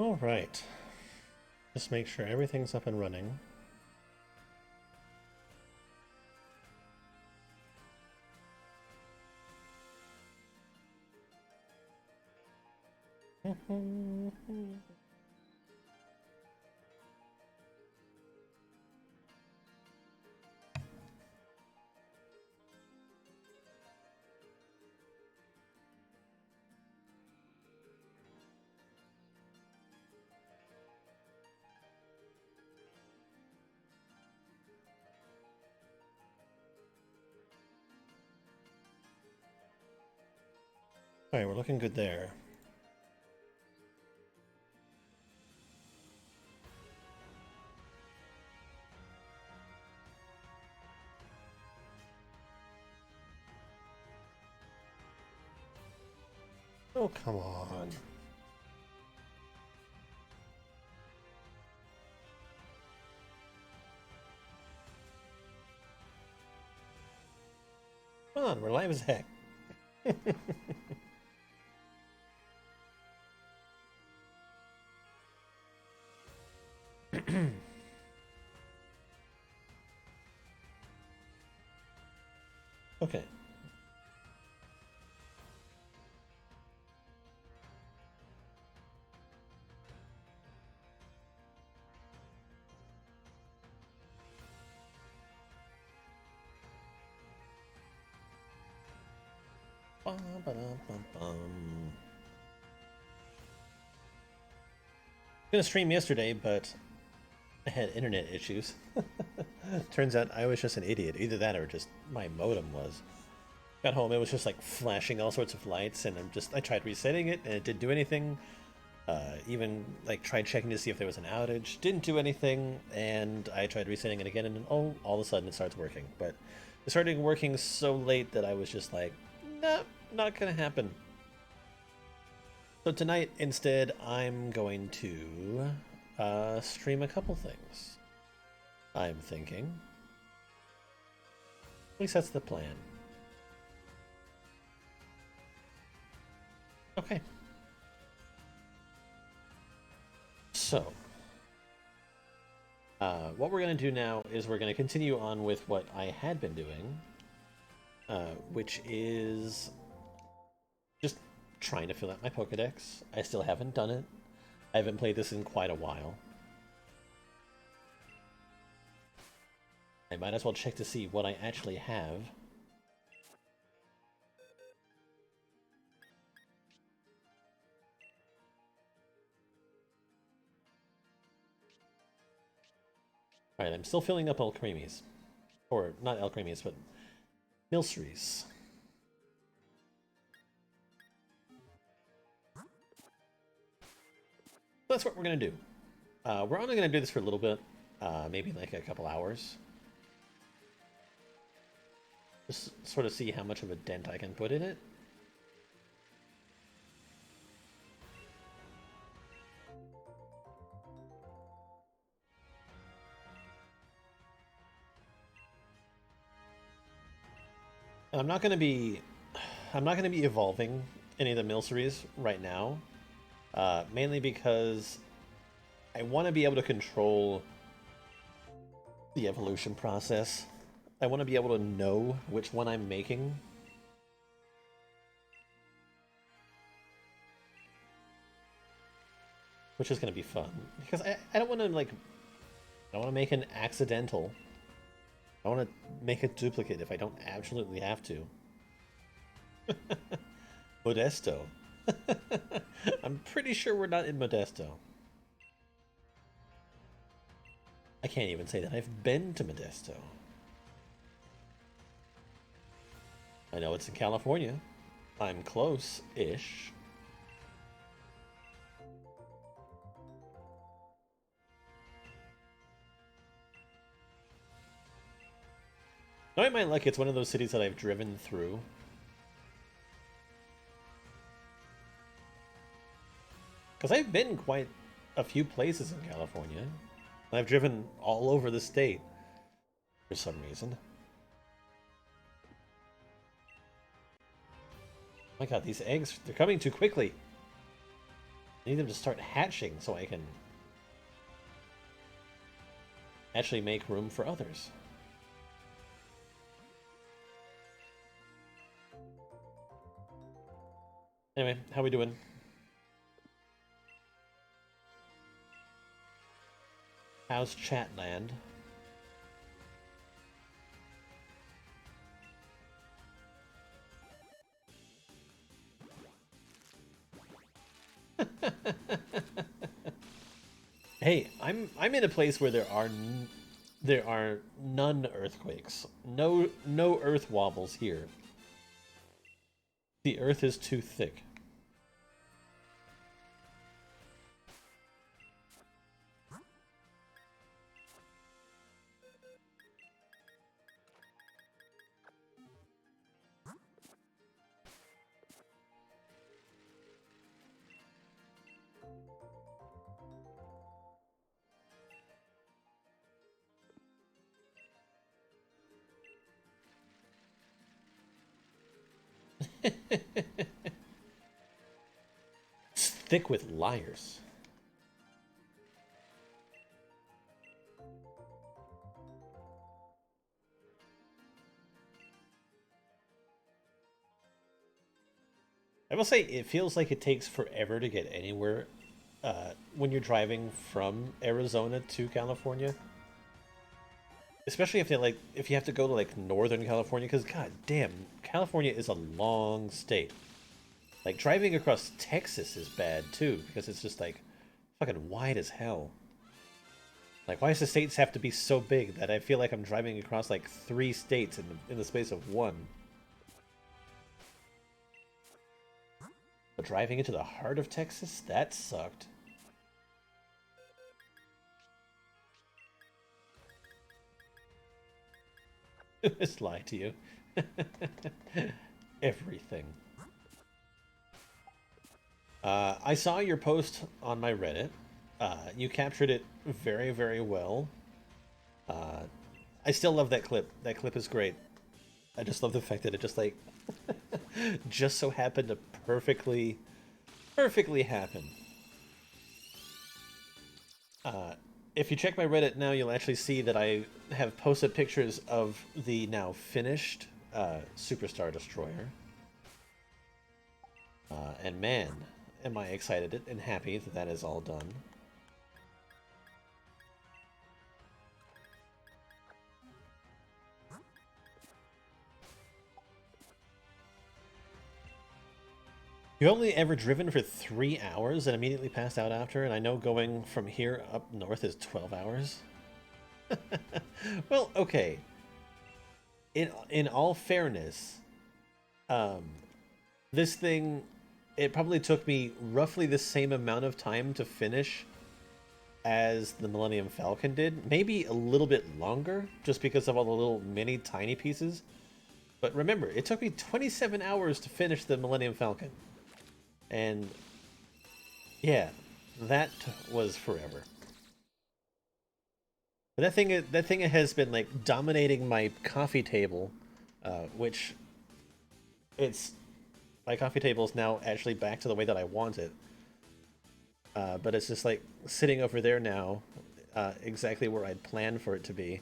All right. Just make sure everything's up and running. Alright, we're looking good there. Oh, come on. Come on, we're live as heck. Okay. Bum. Gonna stream yesterday, but I had internet issues. Turns out I was just an idiot. Either that or just my modem was. Got home, it was just like flashing all sorts of lights, and I tried resetting it, and it didn't do anything. Even like tried checking to see if there was an outage, didn't do anything, and I tried resetting it again, and all of a sudden it starts working. But it started working so late that I was just like, nope, not gonna happen. So tonight, instead, I'm going to stream a couple things. I'm thinking. At least that's the plan. Okay. So, what we're going to do now is we're going to continue on with what I had been doing, which is just trying to fill out my Pokédex. I still haven't done it. I haven't played this in quite a while. I might as well check to see what I actually have. Alright, I'm still filling up Alcremies. Or, not Alcremies, but Milceries. That's what we're going to do. We're only going to do this for a little bit. Maybe like a couple hours. Just sort of see how much of a dent I can put in it. I'm not going to be evolving any of the Milceries right now, mainly because I want to be able to control the evolution process. I want to be able to know which one I'm making. Which is going to be fun, because I don't want to like, I don't want to make an accidental. I want to make a duplicate if I don't absolutely have to. Modesto. I'm pretty sure we're not in Modesto. I can't even say that I've been to Modesto. I know it's in California. I'm close-ish. Knowing my luck, it's one of those cities that I've driven through. Because I've been quite a few places in California. I've driven all over the state for some reason. Oh my god, these eggs, they're coming too quickly. I need them to start hatching so I can actually make room for others. Anyway, how we doing? How's Chatland? Hey, I'm in a place where there are none earthquakes. No earth wobbles here. The earth is too thick. It's thick with liars. I will say it feels like it takes forever to get anywhere when you're driving from Arizona to California. Especially if you have to go to like Northern California, because god damn, California is a long state. Like driving across Texas is bad too, because it's just like fucking wide as hell. Like, why does the states have to be so big that I feel like I'm driving across like 3 states in the space of one? But driving into the heart of Texas, that sucked. Just lie to you. Everything. I saw your post on my Reddit. You captured it very, very well. I still love that clip. That clip is great. I just love the fact that it just like just so happened to perfectly happen. If you check my Reddit now, you'll actually see that I have posted pictures of the now finished Superstar Destroyer. And man, am I excited and happy that that is all done. You've only ever driven for 3 hours and immediately passed out after, and I know going from here up north is 12 hours. Well, okay. In all fairness, this thing, it probably took me roughly the same amount of time to finish as the Millennium Falcon did. Maybe a little bit longer, just because of all the little mini tiny pieces. But remember, it took me 27 hours to finish the Millennium Falcon. And yeah, that was forever. But that thing has been like dominating my coffee table, which it's my coffee table is now actually back to the way that I want it. But it's just like sitting over there now, exactly where I'd planned for it to be.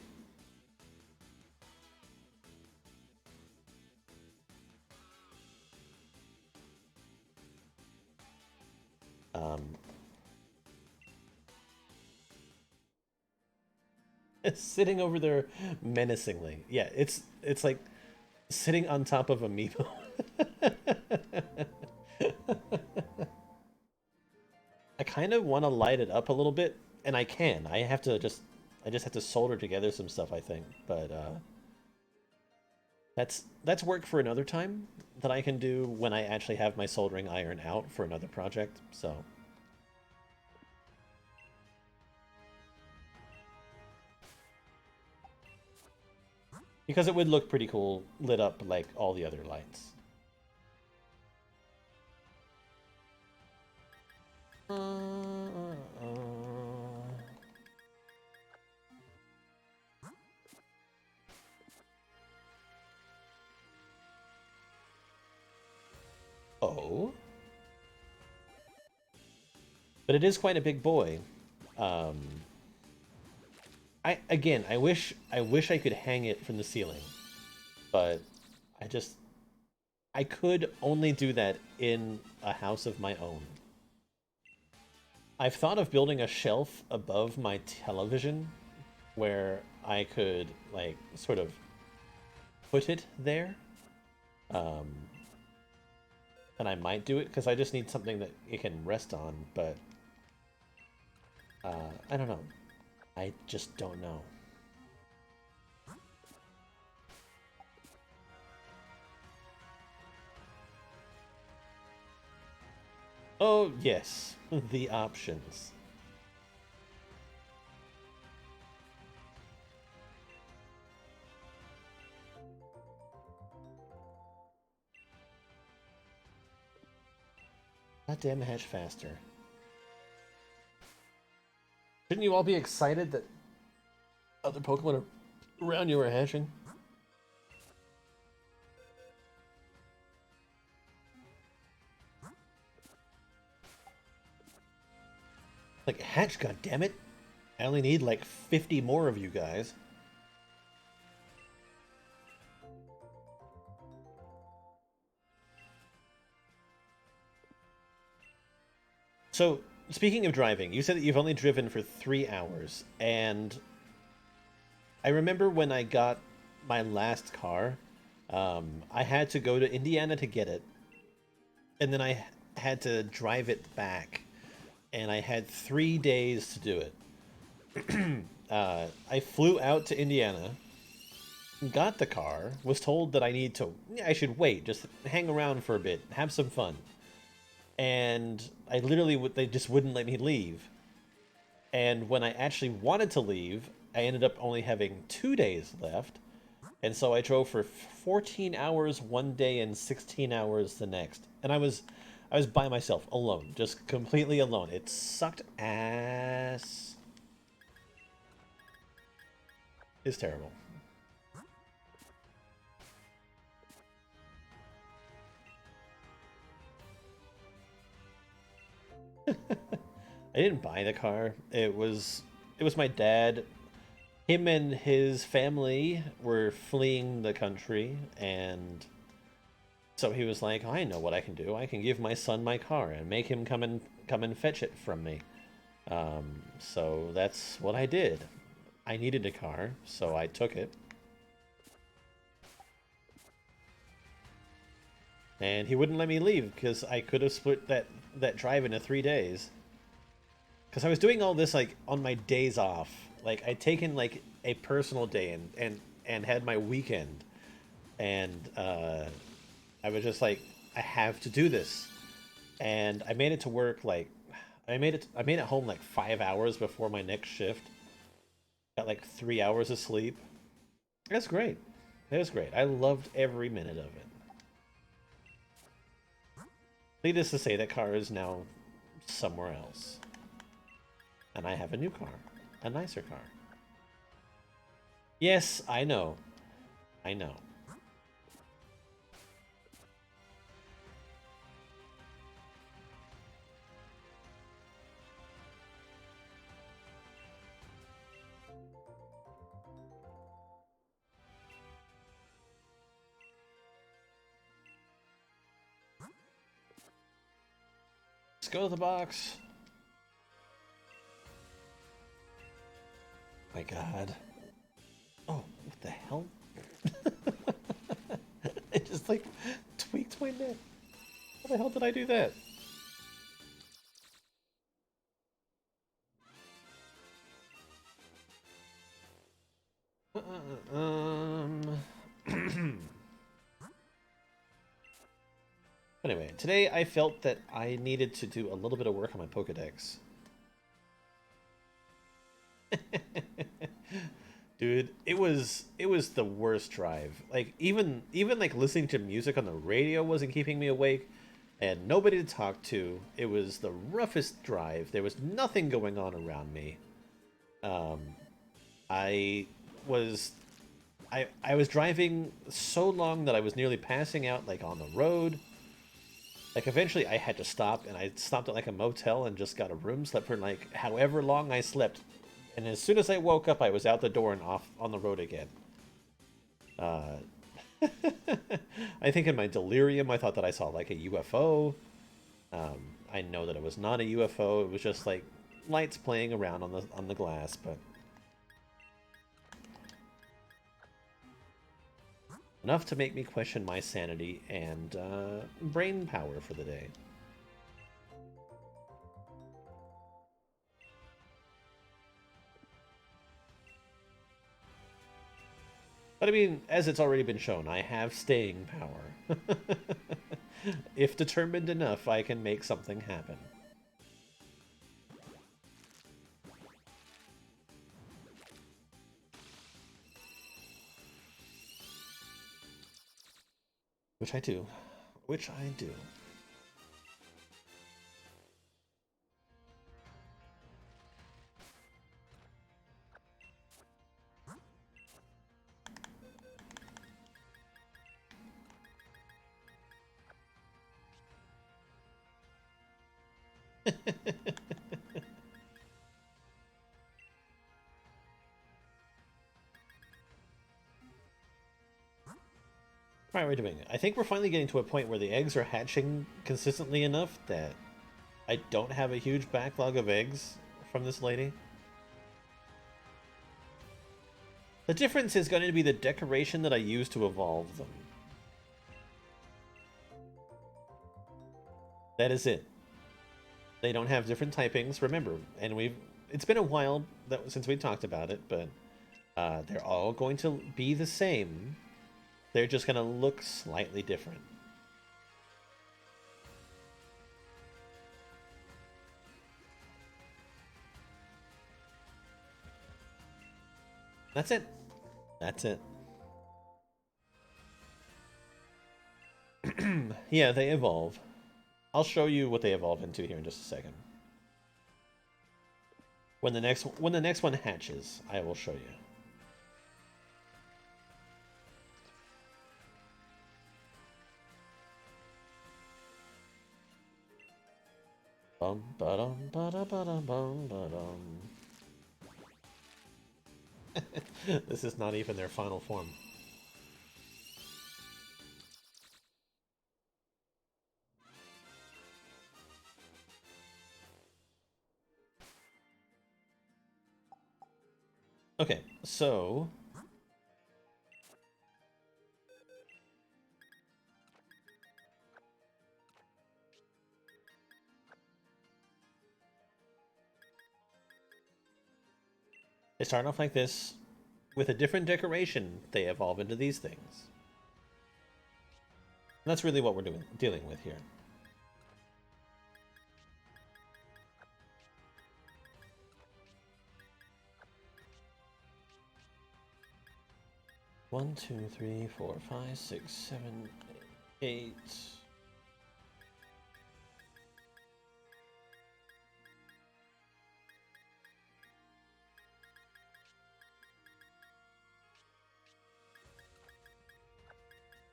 It's sitting over there menacingly. Yeah, it's like sitting on top of amiibo. I kind of want to light it up a little bit, and I can. I just have to solder together some stuff, I think. But that's work for another time that I can do when I actually have my soldering iron out for another project. So because it would look pretty cool lit up like all the other lights. Oh. but it is quite a big boy. Um, I wish I could hang it from the ceiling, but I just I could only do that in a house of my own. I've thought of building a shelf above my television where I could like sort of put it there. Um, and I might do it because I just need something that it can rest on, but I don't know. I just don't know. Oh, yes, the options. Goddamn hatch faster. Shouldn't you all be excited that other Pokemon around you are hatching? Like, hatch, goddammit! I only need like 50 more of you guys. So, speaking of driving, you said that you've only driven for 3 hours, and I remember when I got my last car, I had to go to Indiana to get it, and then I had to drive it back, and I had 3 days to do it. I flew out to Indiana, got the car, was told that I should wait, just hang around for a bit, have some fun. And I literally they just wouldn't let me leave. And when I actually wanted to leave, I ended up only having 2 days left. And so I drove for 14 hours one day and 16 hours the next. And I was by myself, alone, just completely alone. It sucked ass. It's terrible. I didn't buy the car. It was my dad. Him and his family were fleeing the country, and so he was like, "I know what I can do. I can give my son my car and make him come and fetch it from me." So that's what I did. I needed a car, so I took it, and he wouldn't let me leave because I could have split that drive into 3 days. Because I was doing all this like on my days off. Like I'd taken like a personal day and had my weekend, and I was just like, I have to do this, and I made it to work like I made it home like 5 hours before my next shift. Got like 3 hours of sleep. That's great. It was great. I loved every minute of it. Needless to say, that car is now somewhere else, and I have a new car, a nicer car. Yes, I know. I know. Let's go to the box. My God. Oh, what the hell? It just like tweaked my neck. How the hell did I do that? Um. Anyway, today I felt that I needed to do a little bit of work on my Pokédex. Dude, it was the worst drive. Like even like listening to music on the radio wasn't keeping me awake, and nobody to talk to. It was the roughest drive. There was nothing going on around me. Um, I was I was driving so long that I was nearly passing out like on the road. Like, eventually I had to stop, and I stopped at, like, a motel and just got a room, slept for, like, however long I slept. And as soon as I woke up, I was out the door and off on the road again. I think in my delirium, I thought that I saw, like, a UFO. I know that it was not a UFO. It was just, like, lights playing around on the glass, but... enough to make me question my sanity and brain power for the day. But I mean, as it's already been shown, I have staying power. If determined enough, I can make something happen. Which I do. Which I do. Right, we're doing it. I think we're finally getting to a point where the eggs are hatching consistently enough that I don't have a huge backlog of eggs from this lady. The difference is going to be the decoration that I use to evolve them. That is it. They don't have different typings, remember, and it's been a while since we talked about it, but they're all going to be the same. They're just going to look slightly different. That's it. That's it. Yeah, they evolve. I'll show you what they evolve into here in just a second. When the next one hatches, I will show you. Bum ba dum ba da ba dum bum ba dum. This is not even their final form. Okay, so they start off like this. With a different decoration, they evolve into these things. And that's really what we're dealing with here. One, two, three, four, five, six, seven, eight.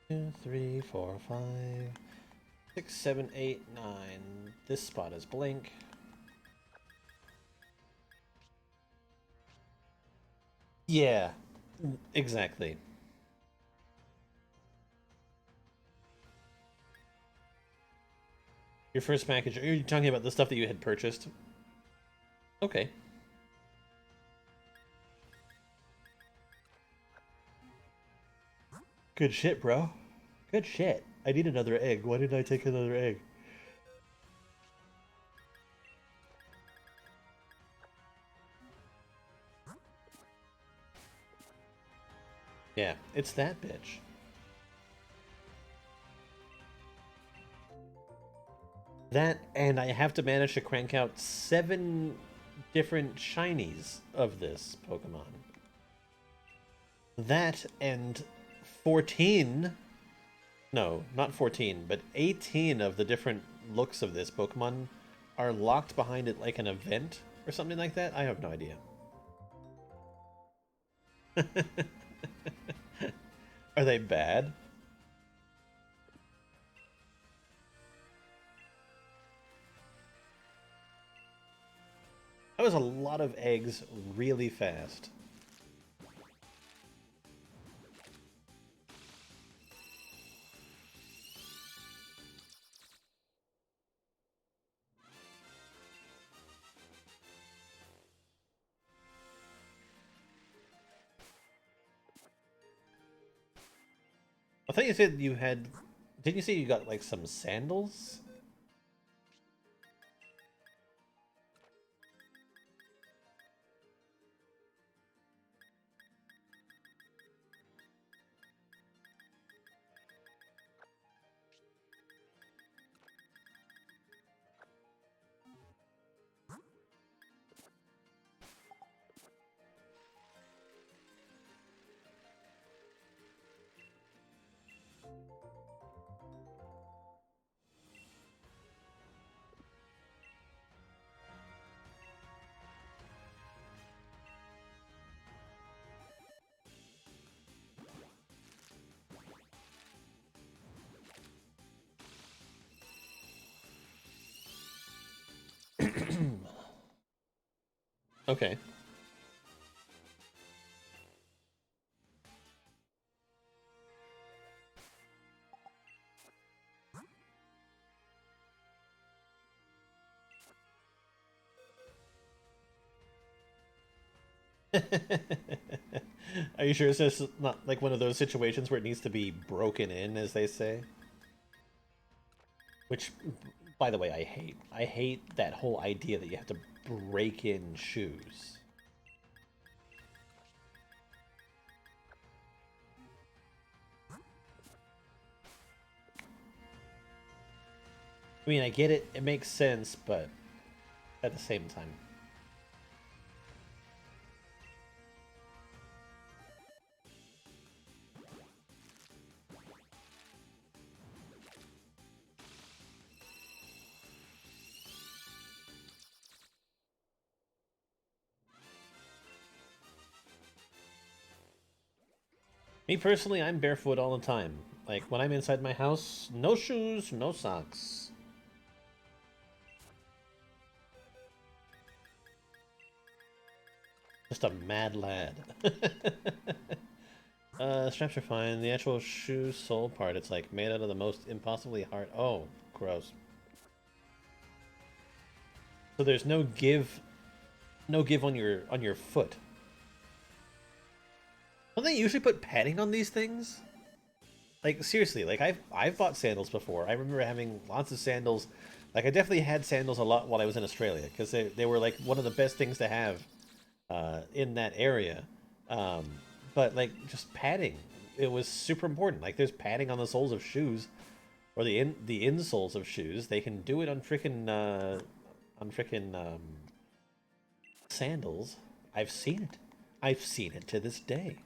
Two, three, four, five, six, seven, eight, nine. This spot is blank. Yeah, exactly. Your first package. Are you talking about the stuff that you had purchased? Okay. Good shit, bro. Good shit. I need another egg. Why didn't I take another egg? Yeah, it's that bitch. That, and I have to manage to crank out 7 different shinies of this Pokemon. That and 14... No, not 14, but 18 of the different looks of this Pokemon are locked behind it like an event or something like that? I have no idea. Are they bad? That was a lot of eggs really fast. I thought you said you had... Didn't you say you got, like, some sandals? Okay. Are you sure it's just not like one of those situations where it needs to be broken in, as they say? Which, by the way, I hate. I hate that whole idea that you have to break in shoes. I mean, I get it, it makes sense, but at the same time. Me personally, I'm barefoot all the time. Like, when I'm inside my house, no shoes, no socks. Just a mad lad. Straps are fine. The actual shoe sole part, it's like made out of the most impossibly hard... Oh, gross. So there's no give on your foot. Don't they usually put padding on these things? Like, seriously, like, I've bought sandals before. I remember having lots of sandals. Like, I definitely had sandals a lot while I was in Australia, because they were, like, one of the best things to have in that area. Um, but, like, just padding. It was super important. Like, there's padding on the soles of shoes, or the insoles of shoes. They can do it on frickin' sandals. I've seen it. I've seen it to this day.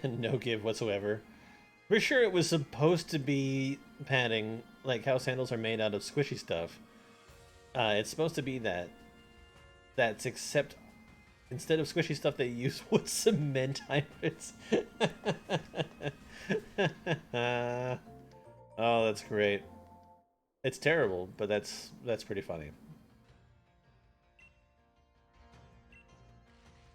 No give whatsoever. For sure it was supposed to be padding, like how sandals are made out of squishy stuff. It's supposed to be that's except instead of squishy stuff they use wood cement hybrids. Oh, that's great. It's terrible, but that's pretty funny.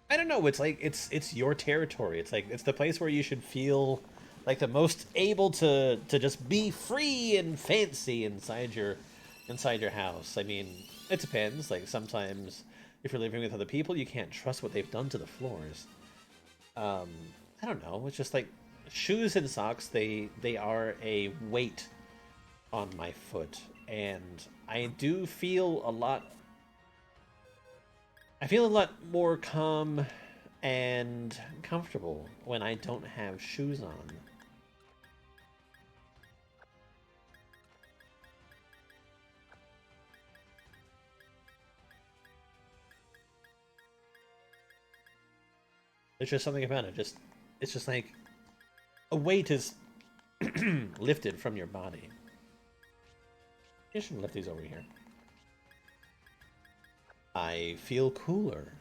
I don't know. It's like it's your territory. It's like it's the place where you should feel like the most able to just be free and fancy inside your house. I mean, it depends. Like sometimes if you're living with other people, you can't trust what they've done to the floors. Um, I don't know. It's just like shoes and socks, they are a weight on my foot, and I do feel a lot. I feel a lot more calm and comfortable when I don't have shoes on. There's just something about it. Just it's just like a weight is lifted from your body. You should lift these over here. I feel cooler.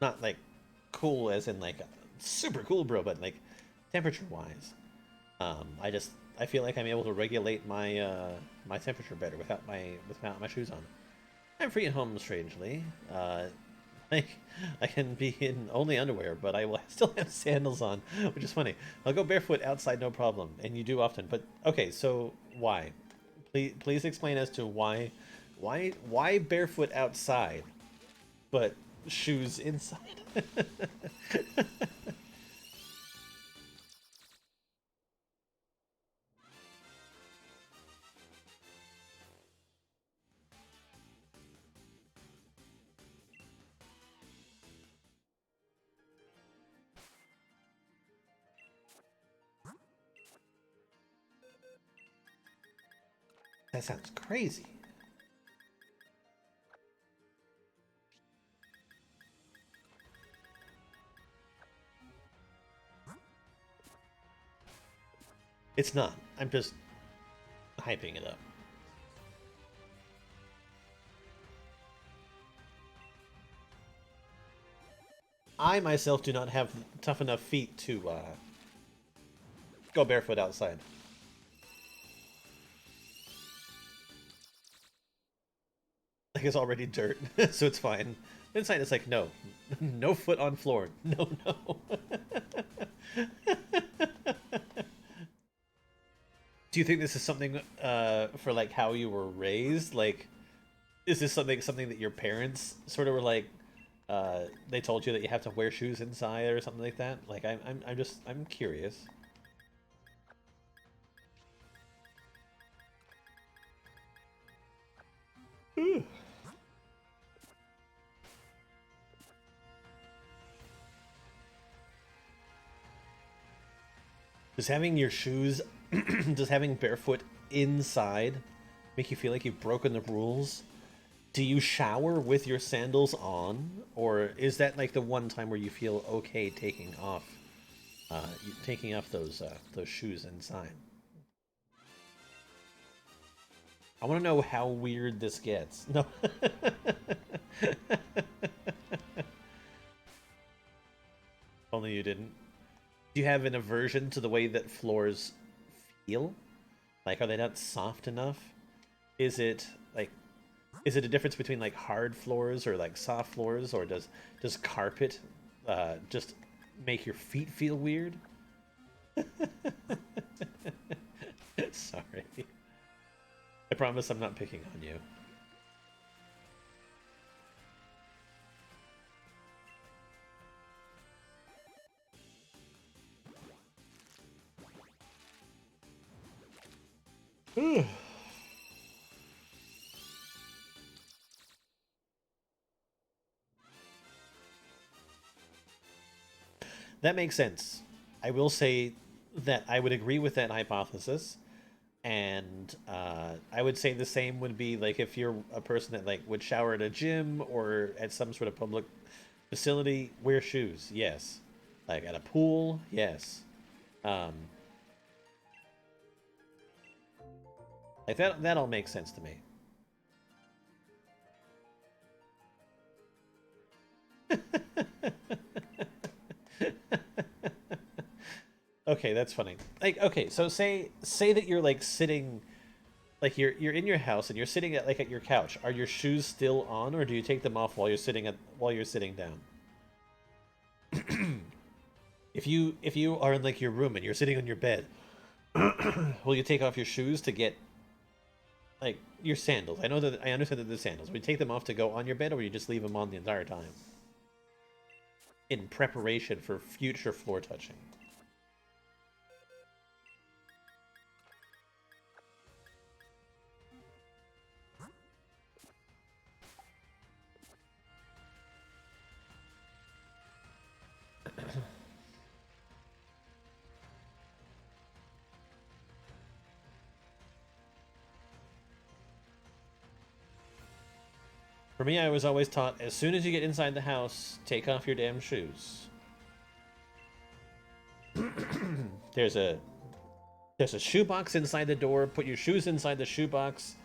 Not like cool as in like super cool, bro, but like temperature wise. I feel like I'm able to regulate my temperature better without my shoes on. I'm free at home, strangely. Like I can be in only underwear, but I will still have sandals on, which is funny. I'll go barefoot outside, no problem, and you do often. But okay, so why? Please explain as to why barefoot outside, but shoes inside. That sounds crazy. It's not. I'm just hyping it up. I myself do not have tough enough feet to go barefoot outside. Like it's already dirt, so it's fine. Inside it's like, no. No foot on floor. No, no. Do you think this is something for like how you were raised? Like, is this something that your parents sort of were like, they told you that you have to wear shoes inside or something like that? Like, I'm curious. Does having your shoes, does having barefoot inside make you feel like you've broken the rules? Do you shower with your sandals on, or is that like the one time where you feel okay taking off those shoes inside? I want to know how weird this gets. No. Only you didn't. Do you have an aversion to the way that floors feel? Like, are they not soft enough? Is it like, is it a difference between like hard floors or like soft floors, or does carpet just make your feet feel weird? Sorry. I promise I'm not picking on you. That makes sense. I will say that I would agree with that hypothesis, and I would say the same would be like if you're a person that like would shower at a gym or at some sort of public facility, wear shoes. Yes, like at a pool. Yes, um, like that all makes sense to me. Okay, that's funny. Like, okay, so say that you're like sitting, like you're in your house and you're sitting at like at your couch. Are your shoes still on, or do you take them off while you're sitting down? If you are in like your room and you're sitting on your bed, will you take off your shoes to get like your sandals? I understand that the sandals. Will you take them off to go on your bed, or will you just leave them on the entire time in preparation for future floor touching? For me, I was always taught, as soon as you get inside the house, take off your damn shoes. There's a shoebox inside the door, put your shoes inside the shoebox,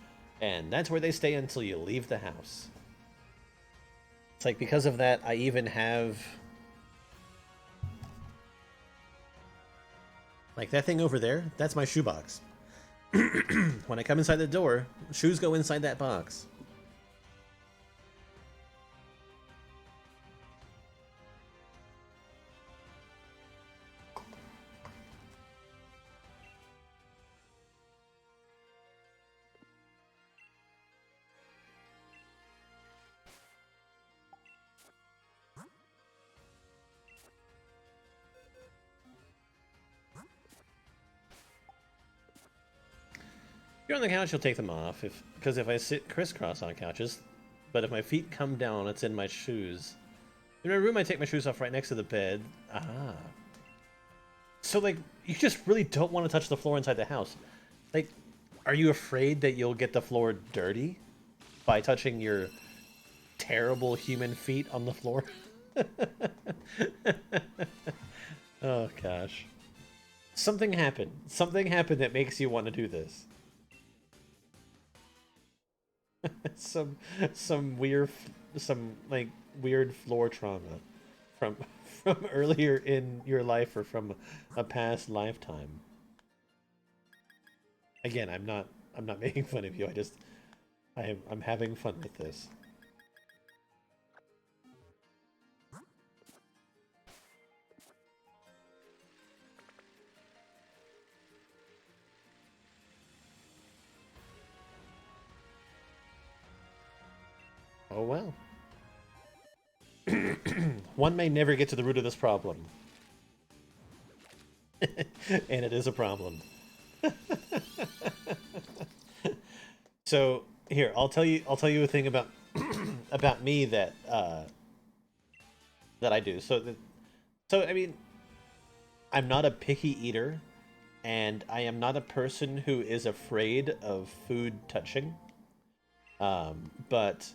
and that's where they stay until you leave the house. It's like, because of that, I even have... like, that thing over there, that's my shoebox. When I come inside the door, shoes go inside that box. If you're on the couch, you'll take them off, because if I sit crisscross on couches, but if my feet come down, it's in my shoes. In my room, I take my shoes off right next to the bed. Ah. So, like, you just really don't want to touch the floor inside the house. Like, are you afraid that you'll get the floor dirty by touching your terrible human feet on the floor? Oh, gosh. Something happened. Something happened that makes you want to do this. some weird floor trauma from earlier in your life or from a past lifetime. Again, I'm not making fun of you. I'm having fun with this. Oh well. One may never get to the root of this problem. And it is a problem. So here, I'll tell you a thing about about me that that I do. So I mean, I'm not a picky eater, and I am not a person who is afraid of food touching. But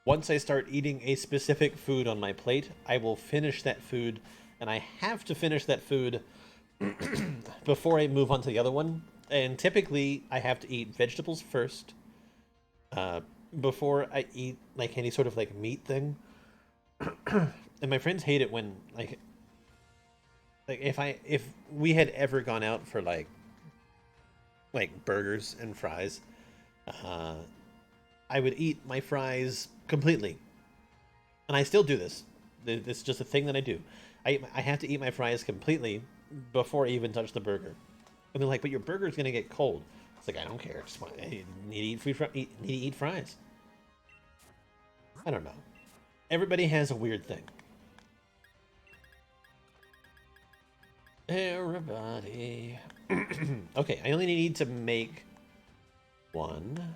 once I start eating a specific food on my plate, I will finish that food, and I have to finish that food before I move on to the other one. And typically, I have to eat vegetables first, before I eat like any sort of like meat thing. And my friends hate it when like if we had ever gone out for like burgers and fries, I would eat my fries completely. And I still do this. This is just a thing that I do. I have to eat my fries completely before I even touch the burger. And they're like, but your burger's going to get cold. It's like, I don't care. I need to eat fries. I don't know. Everybody has a weird thing. Everybody. Okay, I only need to make 1,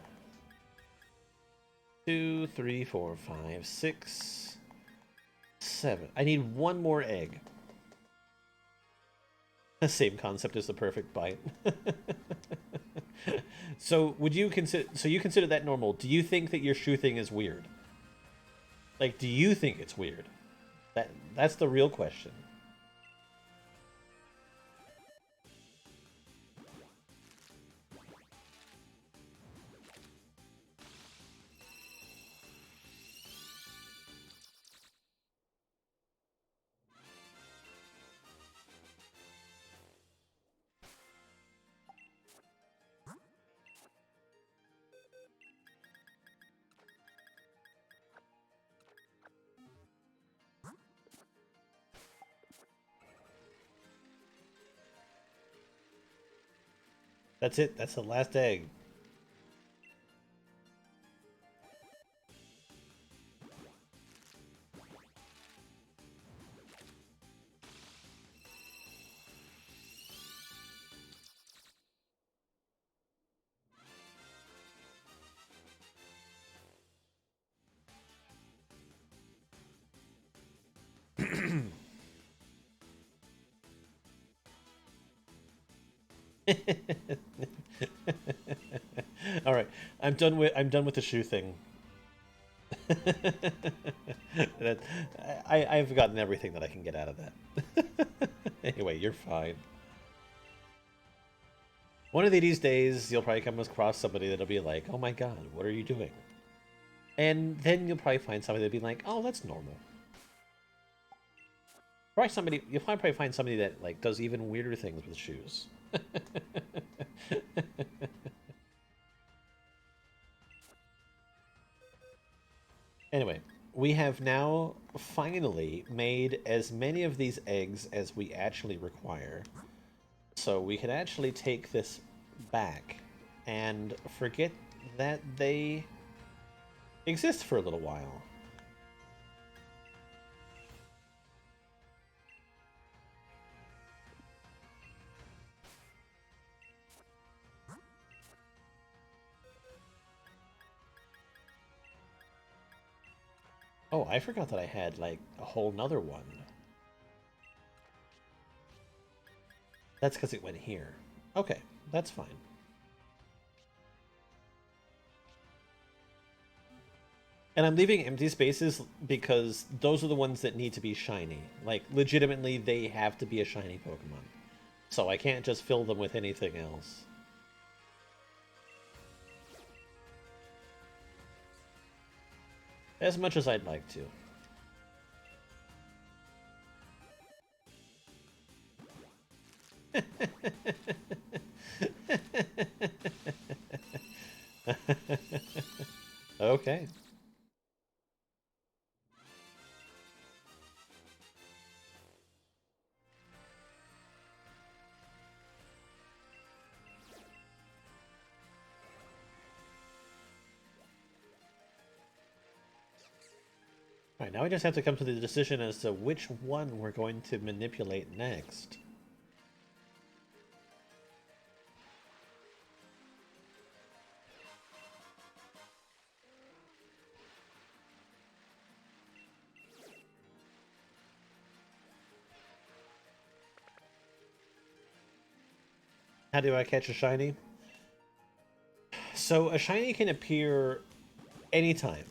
2, 3, 4, 5, 6, 7. I need 1 more egg. The same concept as the perfect bite. So would you consider? So you consider that normal? Do you think that your shoe thing is weird? Like, do you think it's weird? That's the real question. That's it. That's the last egg. All right, I'm done with the shoe thing. That, I've gotten everything that I can get out of that. Anyway, you're fine. One of these days, you'll probably come across somebody that'll be like, "Oh my god, what are you doing?" And then you'll probably find somebody that'll be like, "Oh, that's normal." Probably somebody you'll probably find somebody that like does even weirder things with shoes. Anyway, we have now finally made as many of these eggs as we actually require. So we can actually take this back and forget that they exist for a little while. Oh, I forgot that I had, like, a whole nother one. That's because it went here. Okay, that's fine. And I'm leaving empty spaces because those are the ones that need to be shiny. Like, legitimately, they have to be a shiny Pokemon. So I can't just fill them with anything else. As much as I'd like to. Okay. Alright, now we just have to come to the decision as to which one we're going to manipulate next. How do I catch a shiny? So a shiny can appear anytime.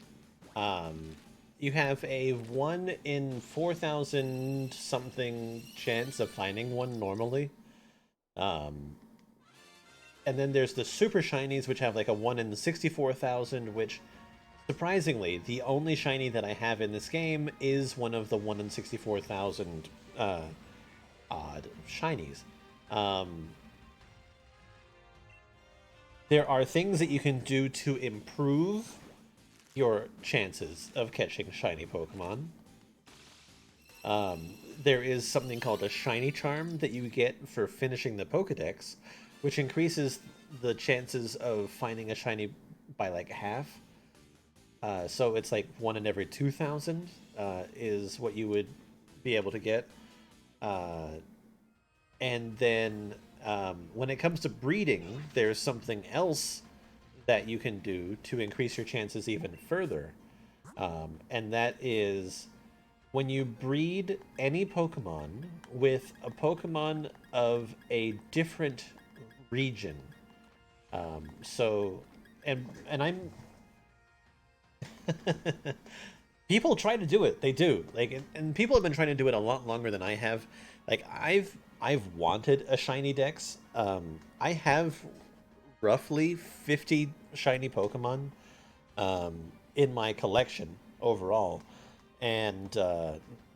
You have a 1 in 4,000 something chance of finding one normally. Um, and then there's the super shinies, which have like a 1 in 64,000, which surprisingly, the only shiny that I have in this game is one of the 1 in 64,000 odd shinies. Um, there are things that you can do to improve your chances of catching shiny Pokemon. There is something called a shiny charm that you get for finishing the Pokedex, which increases the chances of finding a shiny by like half. So it's like 1 in every 2,000 is what you would be able to get. Uh, and then when it comes to breeding, there's something else that you can do to increase your chances even further. And that is when you breed any Pokemon with a Pokemon of a different region. So, and I'm people try to do it. They do. Like, and people have been trying to do it a lot longer than I have. Like, I've wanted a shiny Dex. I have roughly 50 shiny Pokemon in my collection overall, and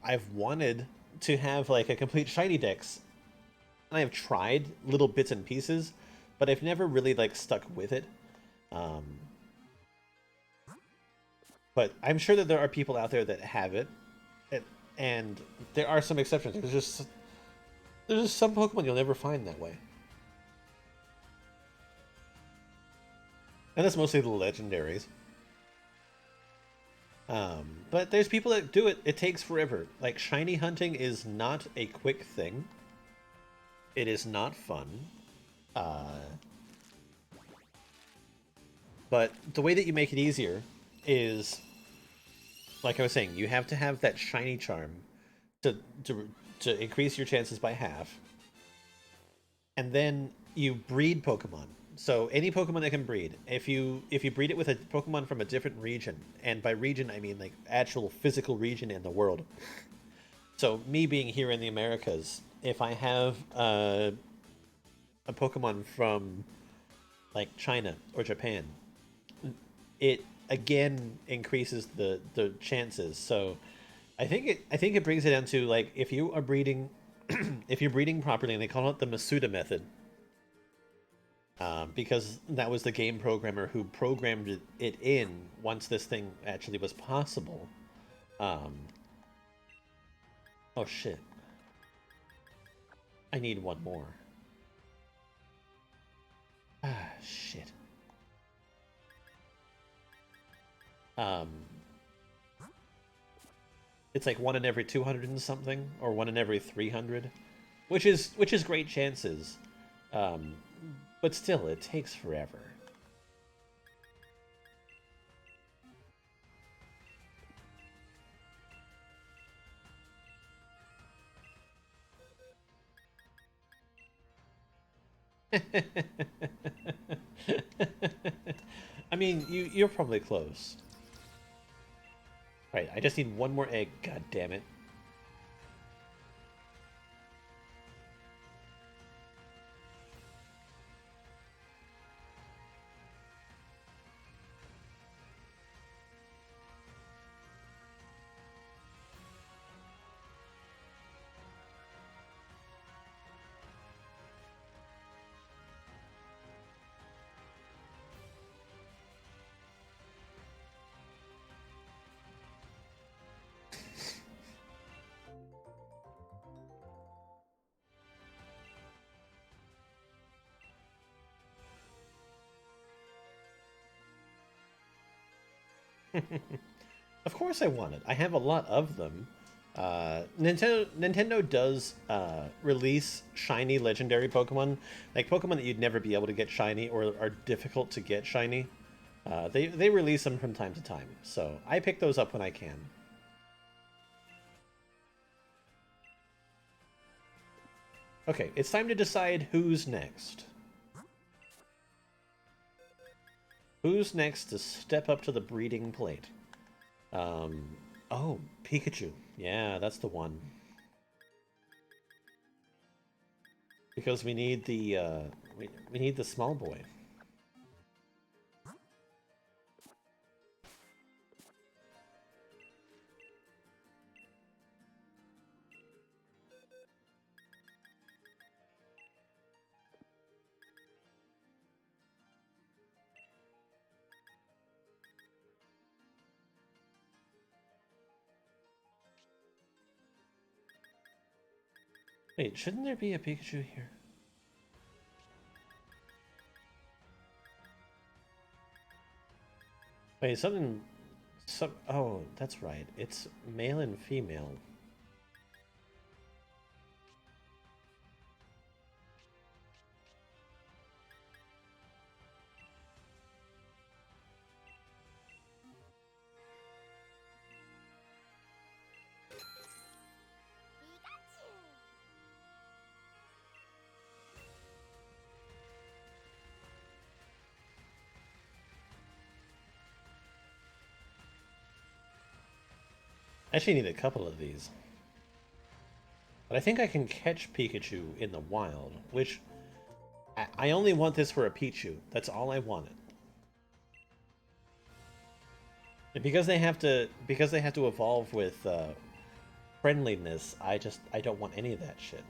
I've wanted to have like a complete shiny Dex, and I've tried little bits and pieces, but I've never really like stuck with it. Um, but I'm sure that there are people out there that have it, and, and there are some exceptions. There's just some Pokemon you'll never find that way, and that's mostly the legendaries. But there's people that do it. It takes forever. Like, shiny hunting is not a quick thing. It is not fun. Uh, but the way that you make it easier is, like I was saying, you have to have that shiny charm to to to increase your chances by half, and then you breed Pokemon. So any Pokemon that can breed, if you breed it with a Pokemon from a different region, and by region I mean like actual physical region in the world. So me being here in the Americas, if I have a Pokemon from like China or Japan, it again increases the chances. So I think it brings it down to like if you are breeding if you're breeding properly, and they call it the Masuda method, because that was the game programmer who programmed it in once this thing actually was possible. Um, oh shit, I need one more. Ah shit. Um, it's like one in every 200 and something, or one in every 300, which is great chances. Um, but still, it takes forever. I mean, you're probably close. Right, I just need one more egg. God damn it. Of course I want it. I have a lot of them. Nintendo does release shiny legendary Pokemon, like Pokemon that you'd never be able to get shiny or are difficult to get shiny. They release them from time to time, so I pick those up when I can. Okay, it's time to decide who's next. Who's next to step up to the breeding plate? Oh, Pikachu. Yeah, that's the one. Because we need the we need the small boy. Wait, shouldn't there be a Pikachu here? Wait, something... Oh, that's right. It's male and female. I actually need a couple of these. But I think I can catch Pikachu in the wild, which... I only want this for a Pichu. That's all I wanted. And because they have to evolve with friendliness, I don't want any of that shit.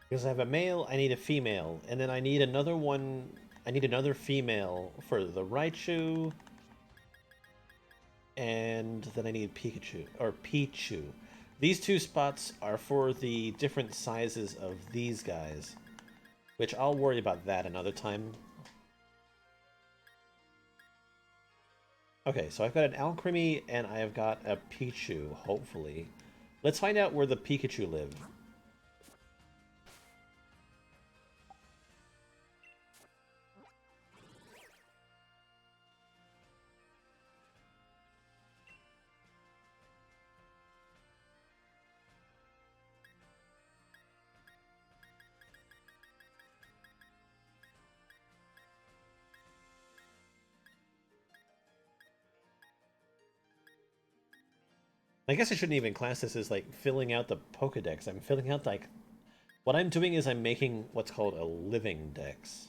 Because I have a male, I need a female, and then I need another one. I need another female for the Raichu, and then I need Pikachu or Pichu. These two spots are for the different sizes of these guys, which I'll worry about that another time. Okay, so I've got an Alcremie and I have got a Pichu, hopefully. Let's find out where the Pikachu live. I guess I shouldn't even class this as like filling out the Pokédex. I'm filling out like what I'm doing is I'm making what's called a living dex,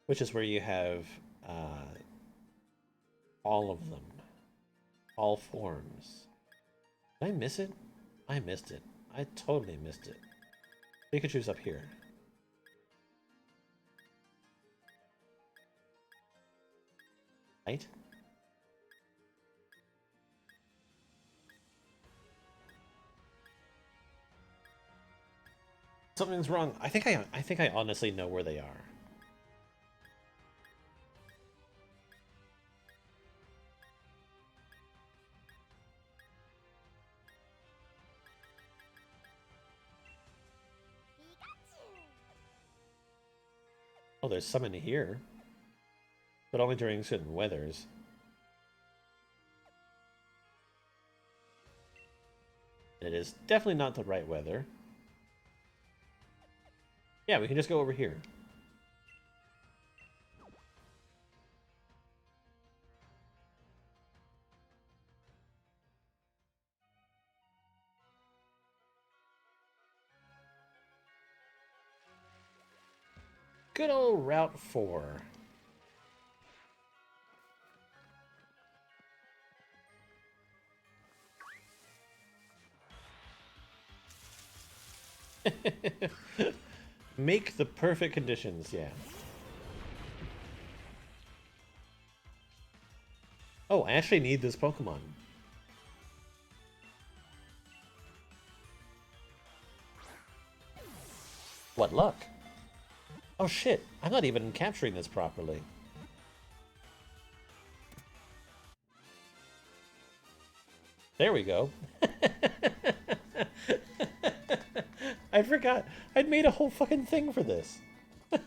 which is where you have all of them, all forms. Did I miss it? I missed it. I totally missed it. Pikachu's up here. Right? Something's wrong. I think I honestly know where they are. Oh, there's some in here. But only during certain weathers. It is definitely not the right weather. Yeah, we can just go over here. Good old Route 4. Make the perfect conditions, yeah. Oh, I actually need this Pokemon. What luck? Oh shit, I'm not even capturing this properly. There we go. I forgot. I'd made a whole fucking thing for this. God,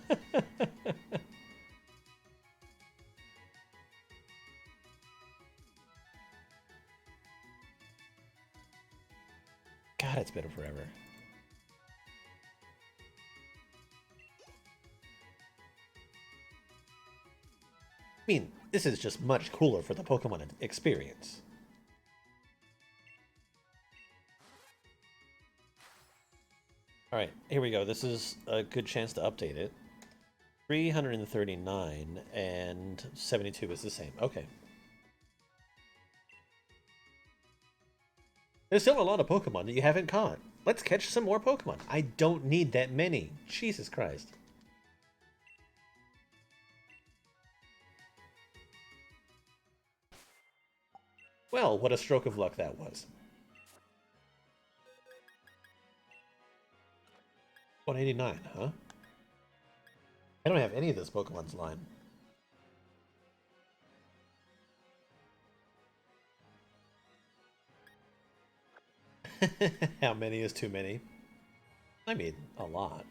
it's been forever. I mean, this is just much cooler for the Pokemon experience. Alright, here we go. This is a good chance to update it. 339 and 72 is the same. Okay. There's still a lot of Pokemon that you haven't caught. Let's catch some more Pokemon. I don't need that many. Jesus Christ. Well, what a stroke of luck that was. 189, huh? I don't have any of this Pokemon's line. How many is too many? I mean, a lot.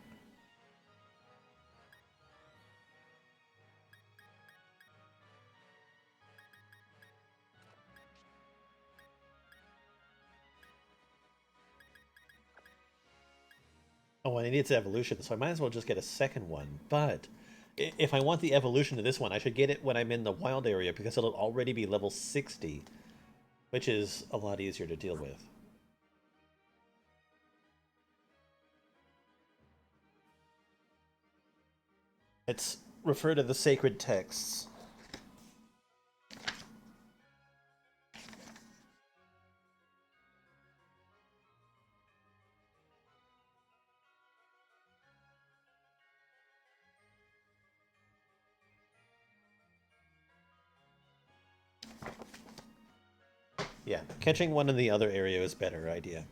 Oh, and it needs evolution, so I might as well just get a second one. But if I want the evolution to this one, I should get it when I'm in the wild area because it'll already be level 60, which is a lot easier to deal with. It's refer to the sacred texts. Yeah, catching one in the other area is a better idea.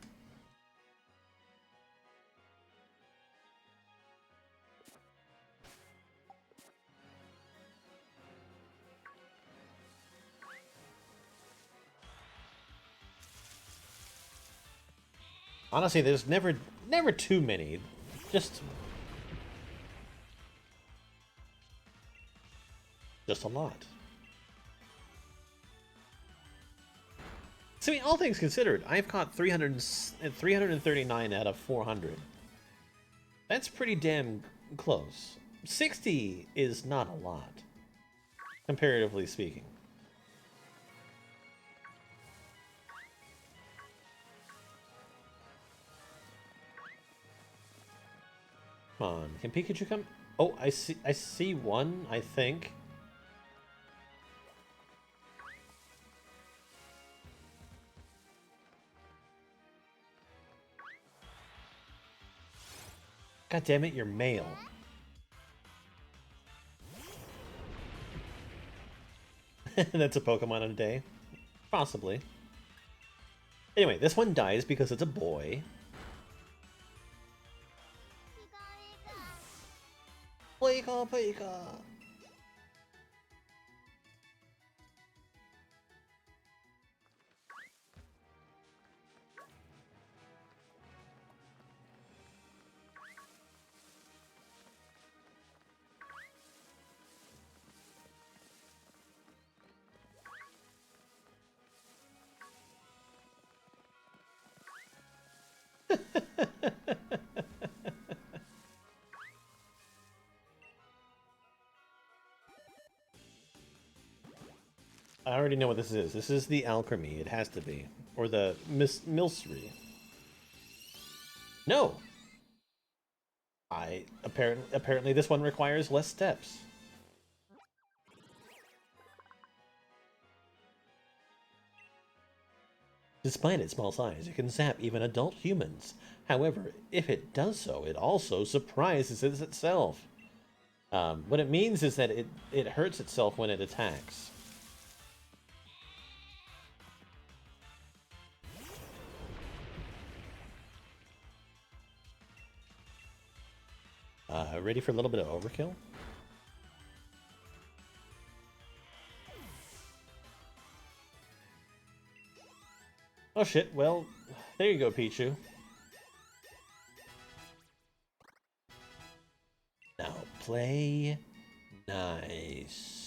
Honestly, there's never too many. Just a lot. So, I mean, all things considered, I've caught 339 out of 400. That's pretty damn close. 60 is not a lot, comparatively speaking. Come on, can Pikachu come? Oh, I see one, I think. God damn it, you're male. That's a Pokemon in a day. Possibly. Anyway, this one dies because it's a boy. Pika, Pika. I already know what this is. This is the Alchemy. It has to be. Or the Milcery. No! Apparently this one requires less steps. Despite its small size, it can zap even adult humans. However, if it does so, it also surprises itself. What it means is that it hurts itself when it attacks. Ready for a little bit of overkill? Oh shit, well, there you go, Pichu. Now play nice.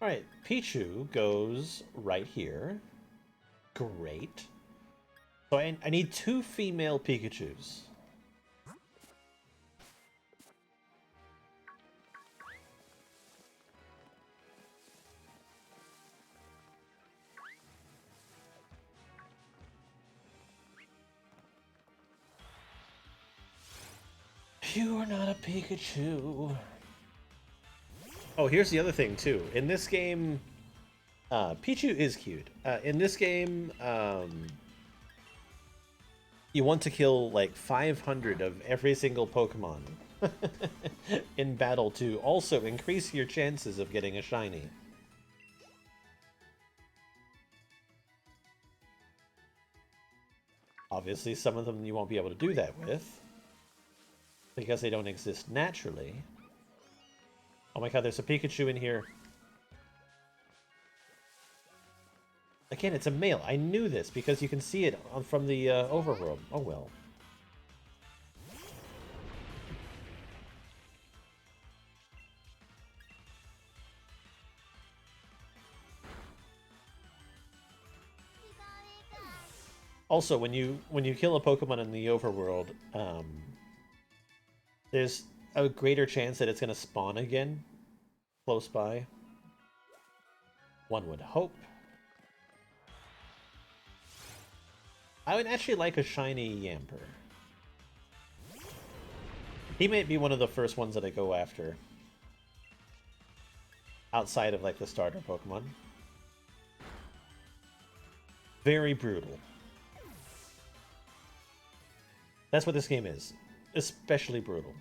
Alright, Pichu goes right here. Great. So I need 2 female Pikachus. You are not a Pikachu. Oh, here's the other thing, too. In this game, Pichu is cute. In this game, you want to kill, like, 500 of every single Pokemon in battle to also increase your chances of getting a shiny. Obviously, some of them you won't be able to do that with, because they don't exist naturally. Oh my god, there's a Pikachu in here. Again, it's a male. I knew this because you can see it from the overworld. Oh well. Also, when you kill a Pokemon in the overworld, there's a greater chance that it's going to spawn again close by. One would hope. I would actually like a shiny Yamper. He might be one of the first ones that I go after. Outside of, like, the starter Pokemon. Very brutal. That's what this game is. Especially brutal.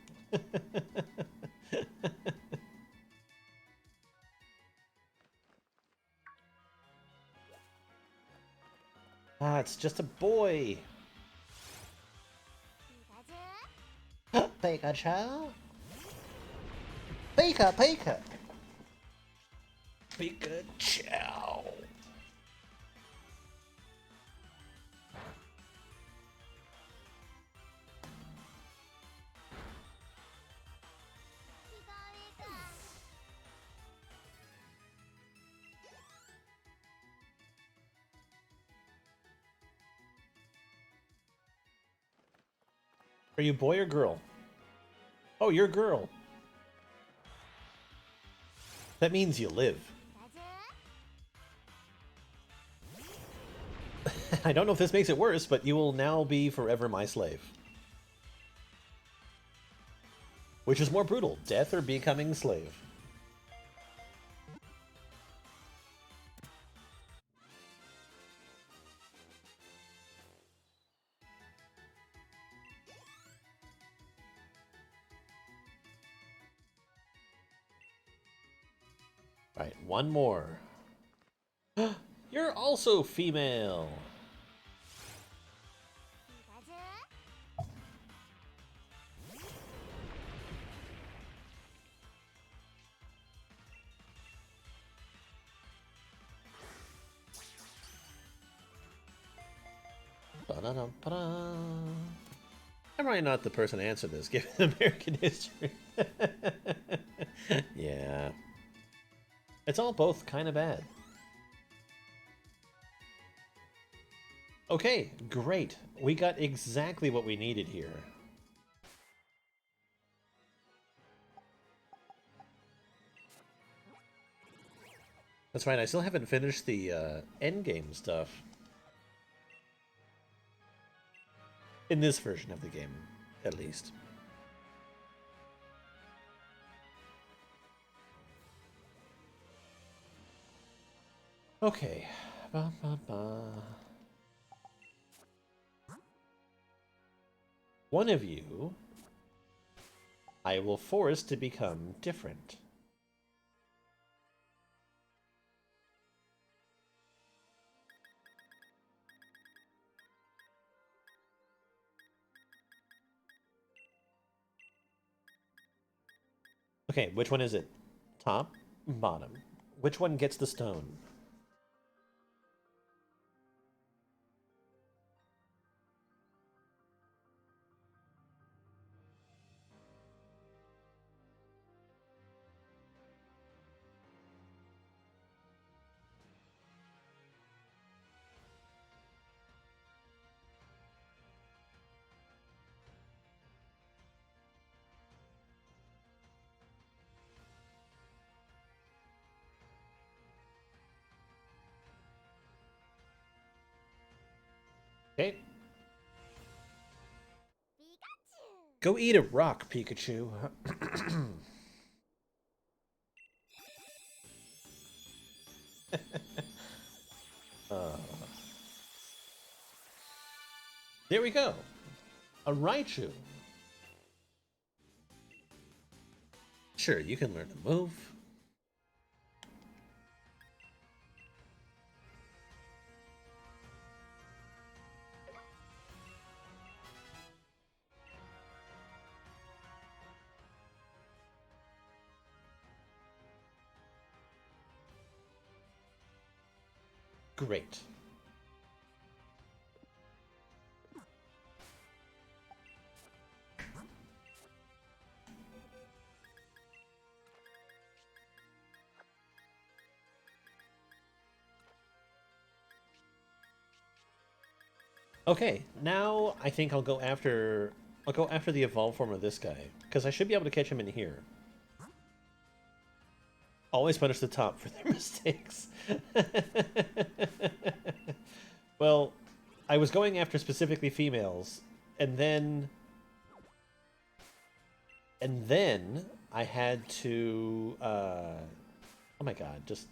Ah, it's just a boy. Pikachu. Pika, Pika. Pikachu. Are you boy or girl? Oh, you're a girl. That means you live. I don't know if this makes it worse, but you will now be forever my slave. Which is more brutal, death or becoming slave? Alright, one more. You're also female. Ba-da-dum-ba-da. I'm probably not the person to answer this, given American history. Yeah. It's all both kind of bad. Okay, great. We got exactly what we needed here. That's right, I still haven't finished the endgame stuff. In this version of the game, at least. Okay. Ba, ba, ba. One of you, I will force to become different. Okay, which one is it? Top, bottom. Which one gets the stone? Okay. Go eat a rock, Pikachu. uh, there we go. A Raichu. Sure, you can learn to move. Great. Okay, now I think I'll go after the evolved form of this guy, because I should be able to catch him in here. Always punish the top for their mistakes. Well, I was going after specifically females, and then I had to oh my god, just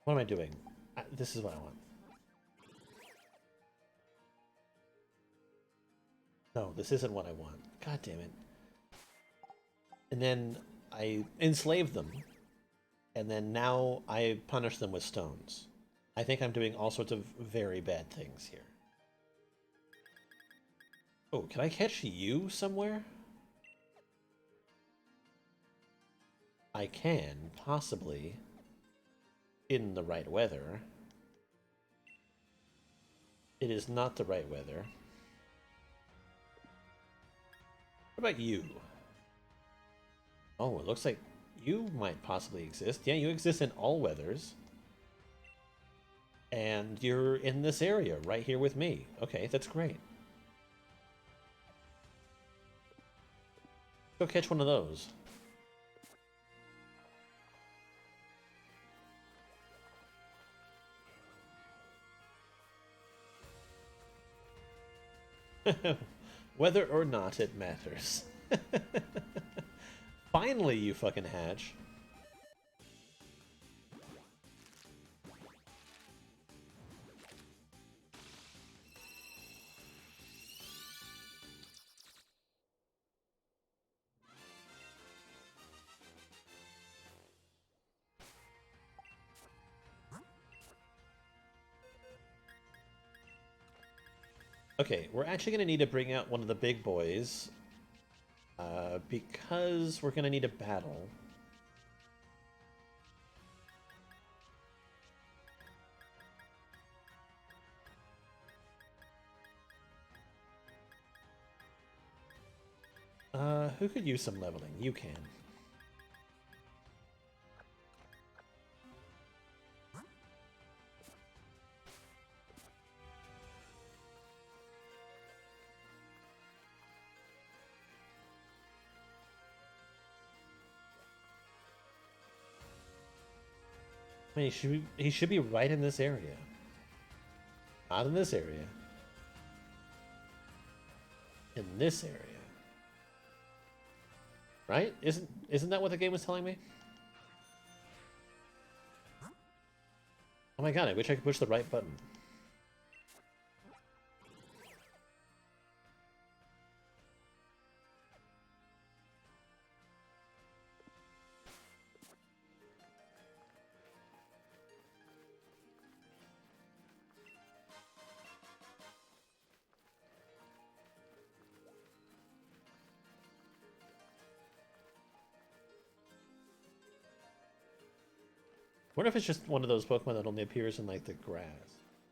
what am I doing? This is what I want. No, this isn't what I want. God damn it. And then I enslaved them. And then now I punish them with stones. I think I'm doing all sorts of very bad things here. Oh, can I catch you somewhere? I can, possibly. In the right weather. It is not the right weather. What about you? Oh, it looks like you might possibly exist. Yeah, you exist in all weathers. And you're in this area right here with me. Okay, that's great. Go catch one of those. Whether or not it matters. Finally, you fucking hatch. Okay, we're actually going to need to bring out one of the big boys. Because we're going to need a battle. Who could use some leveling? You can. I mean, he should be right in this area. Not in this area. In this area. Right? Isn't that what the game was telling me? Oh my god, I wish I could push the right button. What if it's just one of those Pokemon that only appears in, like, the grass?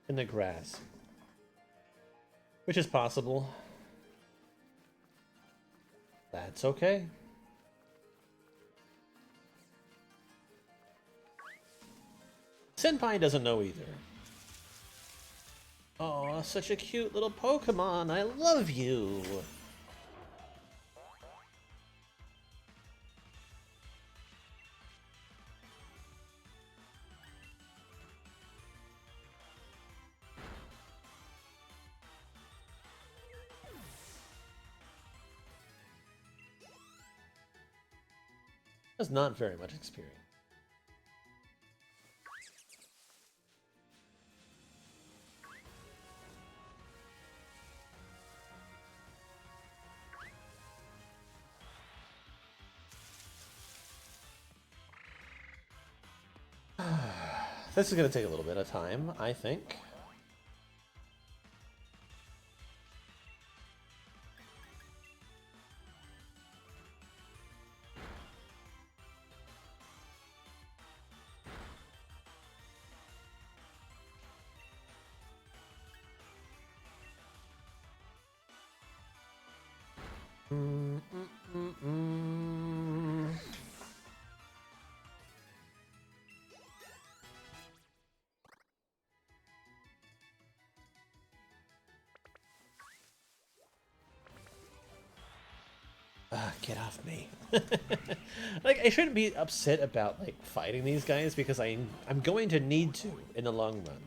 In the grass. Which is possible. That's okay. Senpai doesn't know either. Oh, such a cute little Pokemon. I love you. That's not very much experience. This is going to take a little bit of time, I think. Get off me. Like, I shouldn't be upset about, like, fighting these guys because I'm going to need to in the long run.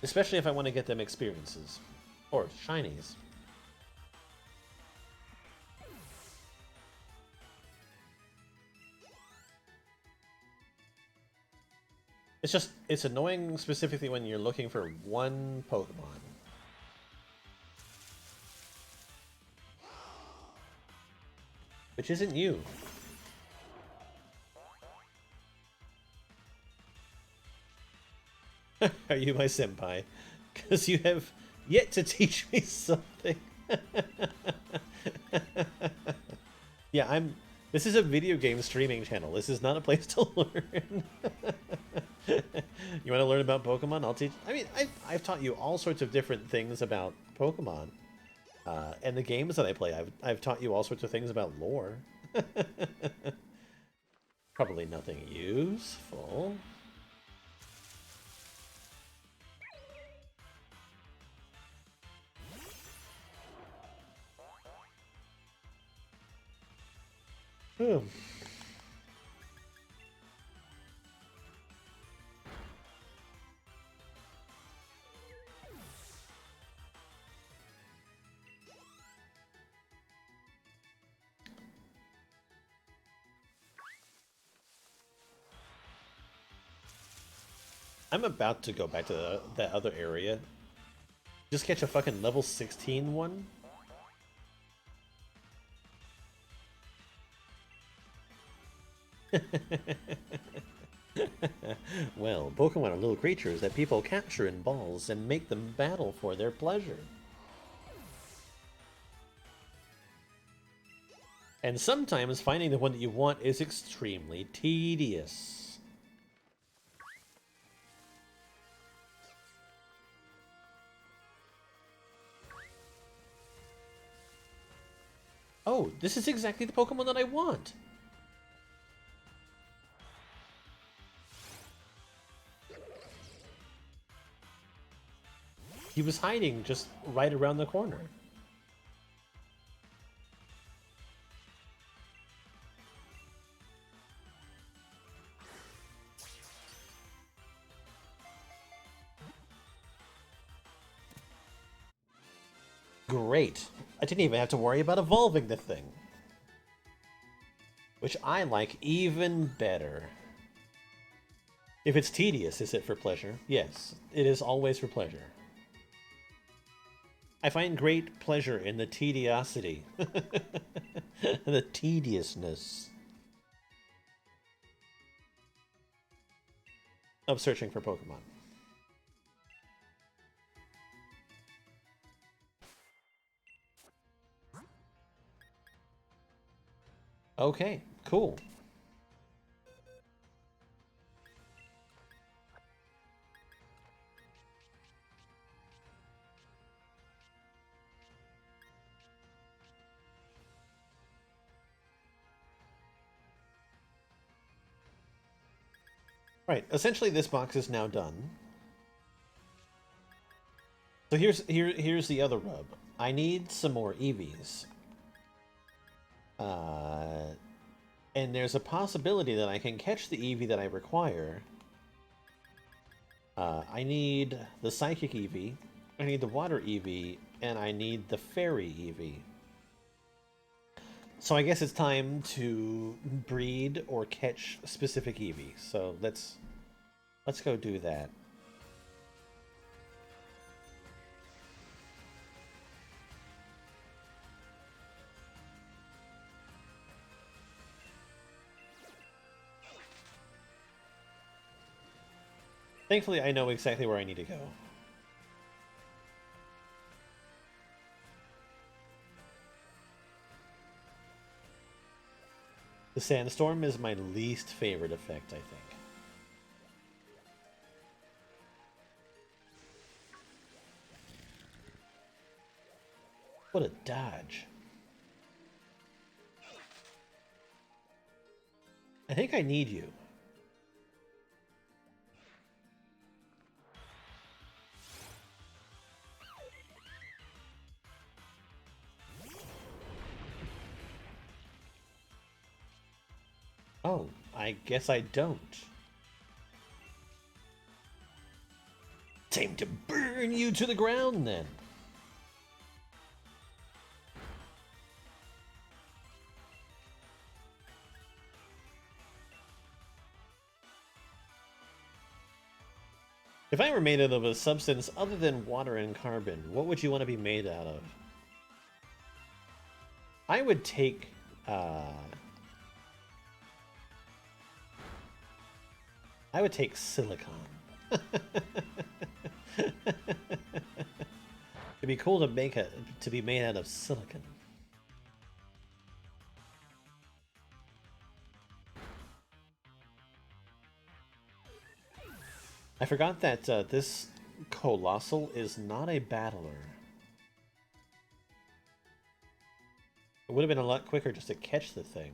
Especially if I want to get them experiences. Or shinies. It's annoying specifically when you're looking for one Pokemon. Which isn't you. Are you my senpai? Because you have yet to teach me something. Yeah, this is a video game streaming channel. This is not a place to learn. You want to learn about Pokemon? I'll teach. I mean, I've taught you all sorts of different things about Pokemon. And the games that I play, I've taught you all sorts of things about lore. Probably nothing useful. Oh. I'm about to go back to that other area. Just catch a fucking level 16 one. Well, Pokemon are little creatures that people capture in balls and make them battle for their pleasure. And sometimes finding the one that you want is extremely tedious. Oh, this is exactly the Pokemon that I want! He was hiding just right around the corner. Great. I didn't even have to worry about evolving the thing. Which I like even better. If it's tedious, is it for pleasure? Yes, it is always for pleasure. I find great pleasure in the tediosity. The tediousness of searching for Pokemon. Okay, cool. Right, essentially this box is now done. So here's the other rub. I need some more EVs. And there's a possibility that I can catch the Eevee that I require. I need the Psychic Eevee, I need the Water Eevee, and I need the Fairy Eevee. So I guess it's time to breed or catch specific Eevee. So let's go do that. Thankfully, I know exactly where I need to go. The Sandstorm is my least favorite effect, I think. What a dodge. I think I need you. Oh, I guess I don't. Time to burn you to the ground, then. If I were made out of a substance other than water and carbon, what would you want to be made out of? I would take, silicon. It'd be cool to be made out of silicon. I forgot that this Colossal is not a battler. It would have been a lot quicker just to catch the thing.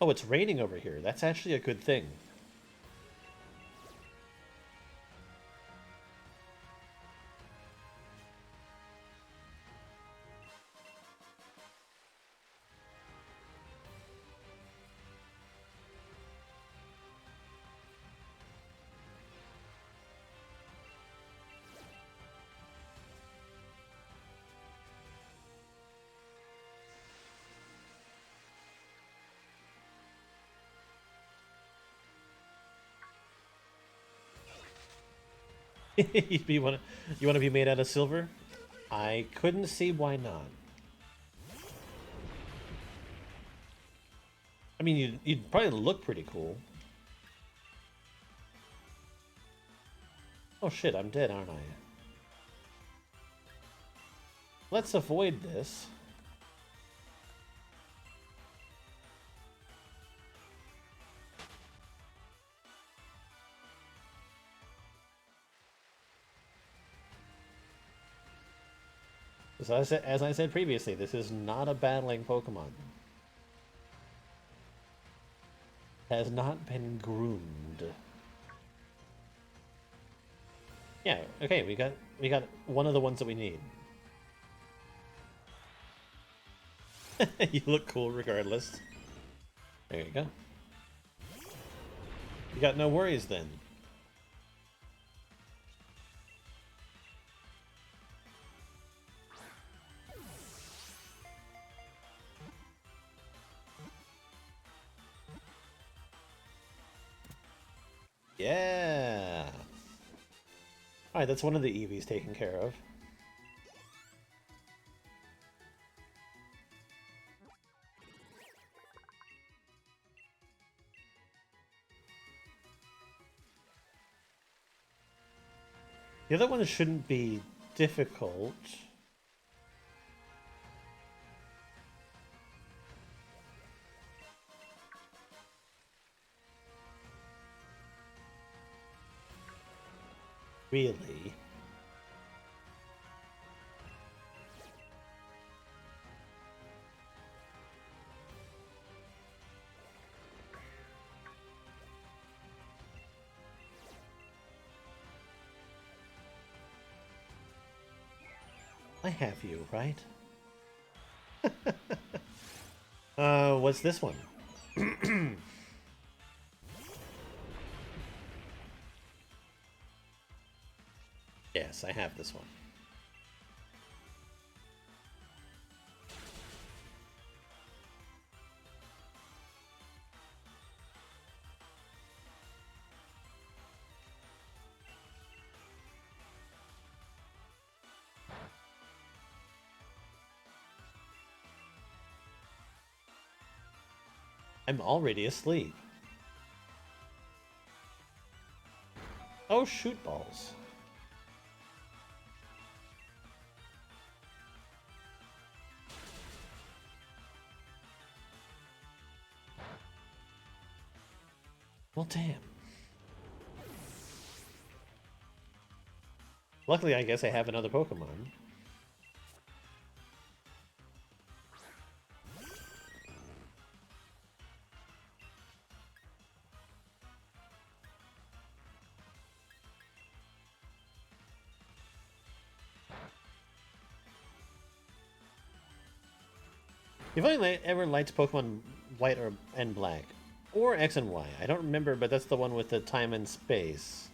Oh, it's raining over here. That's actually a good thing. You wanna be made out of silver? I couldn't see why not. I mean, you'd probably look pretty cool. Oh shit, I'm dead, aren't I? Let's avoid this. As I said previously, this is not a battling Pokemon. Has not been groomed. Yeah, okay, we got one of the ones that we need. You look cool regardless. There you go. You got no worries then. Yeah. Alright, that's one of the EVs taken care of. The other one shouldn't be difficult. Really. I have you, right? What's this one? Yes, I have this one. I'm already asleep. Oh, shoot balls. Well, damn. Luckily, I guess I have another Pokemon. You've only ever liked Pokemon White and Black. Or X and Y. I don't remember, but that's the one with the time and space.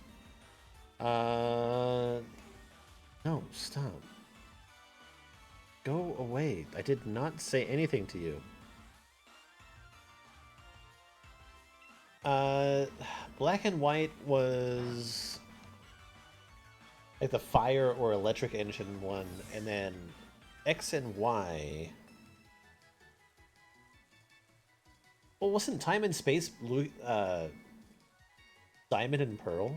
No, stop. Go away. I did not say anything to you. Uh, Black and White was like the fire or electric engine one, and then X and Y. Well, wasn't Time and Space blue, Diamond and Pearl?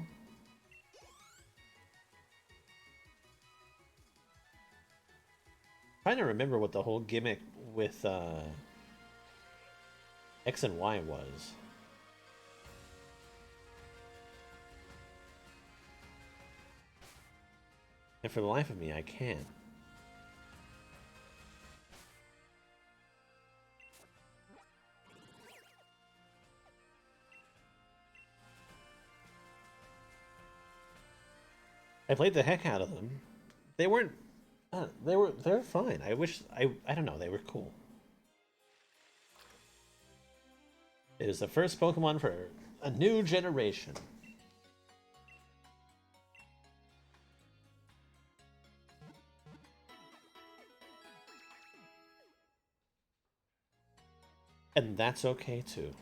Trying to remember what the whole gimmick with X and Y was. And for the life of me, I can't. I played the heck out of them. They weren't. They're fine. I wish I don't know. They were cool. It is the first Pokemon for a new generation. And that's okay too.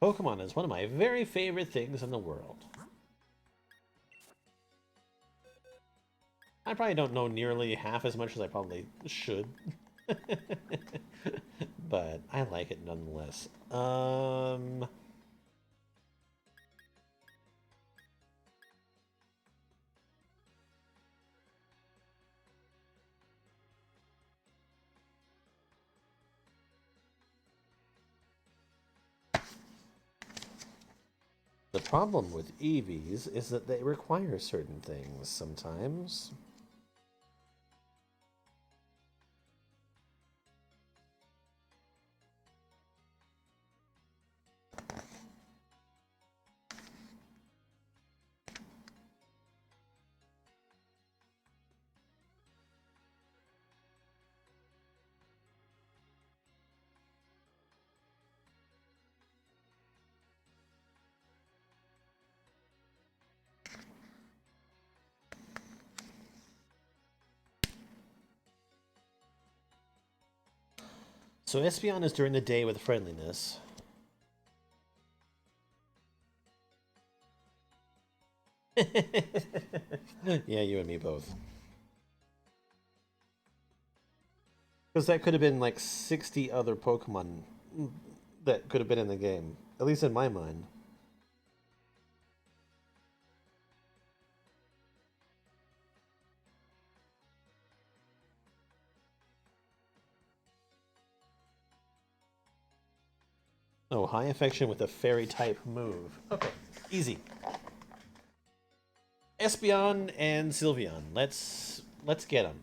Pokemon is one of my very favorite things in the world. I probably don't know nearly half as much as I probably should. But I like it nonetheless. The problem with EVs is that they require certain things sometimes. So Espeon is during the day with friendliness. Yeah, you and me both. Because that could have been like 60 other Pokemon that could have been in the game. At least in my mind. Oh, high affection with a fairy type move. Okay, easy. Espeon and Sylveon. Let's get them.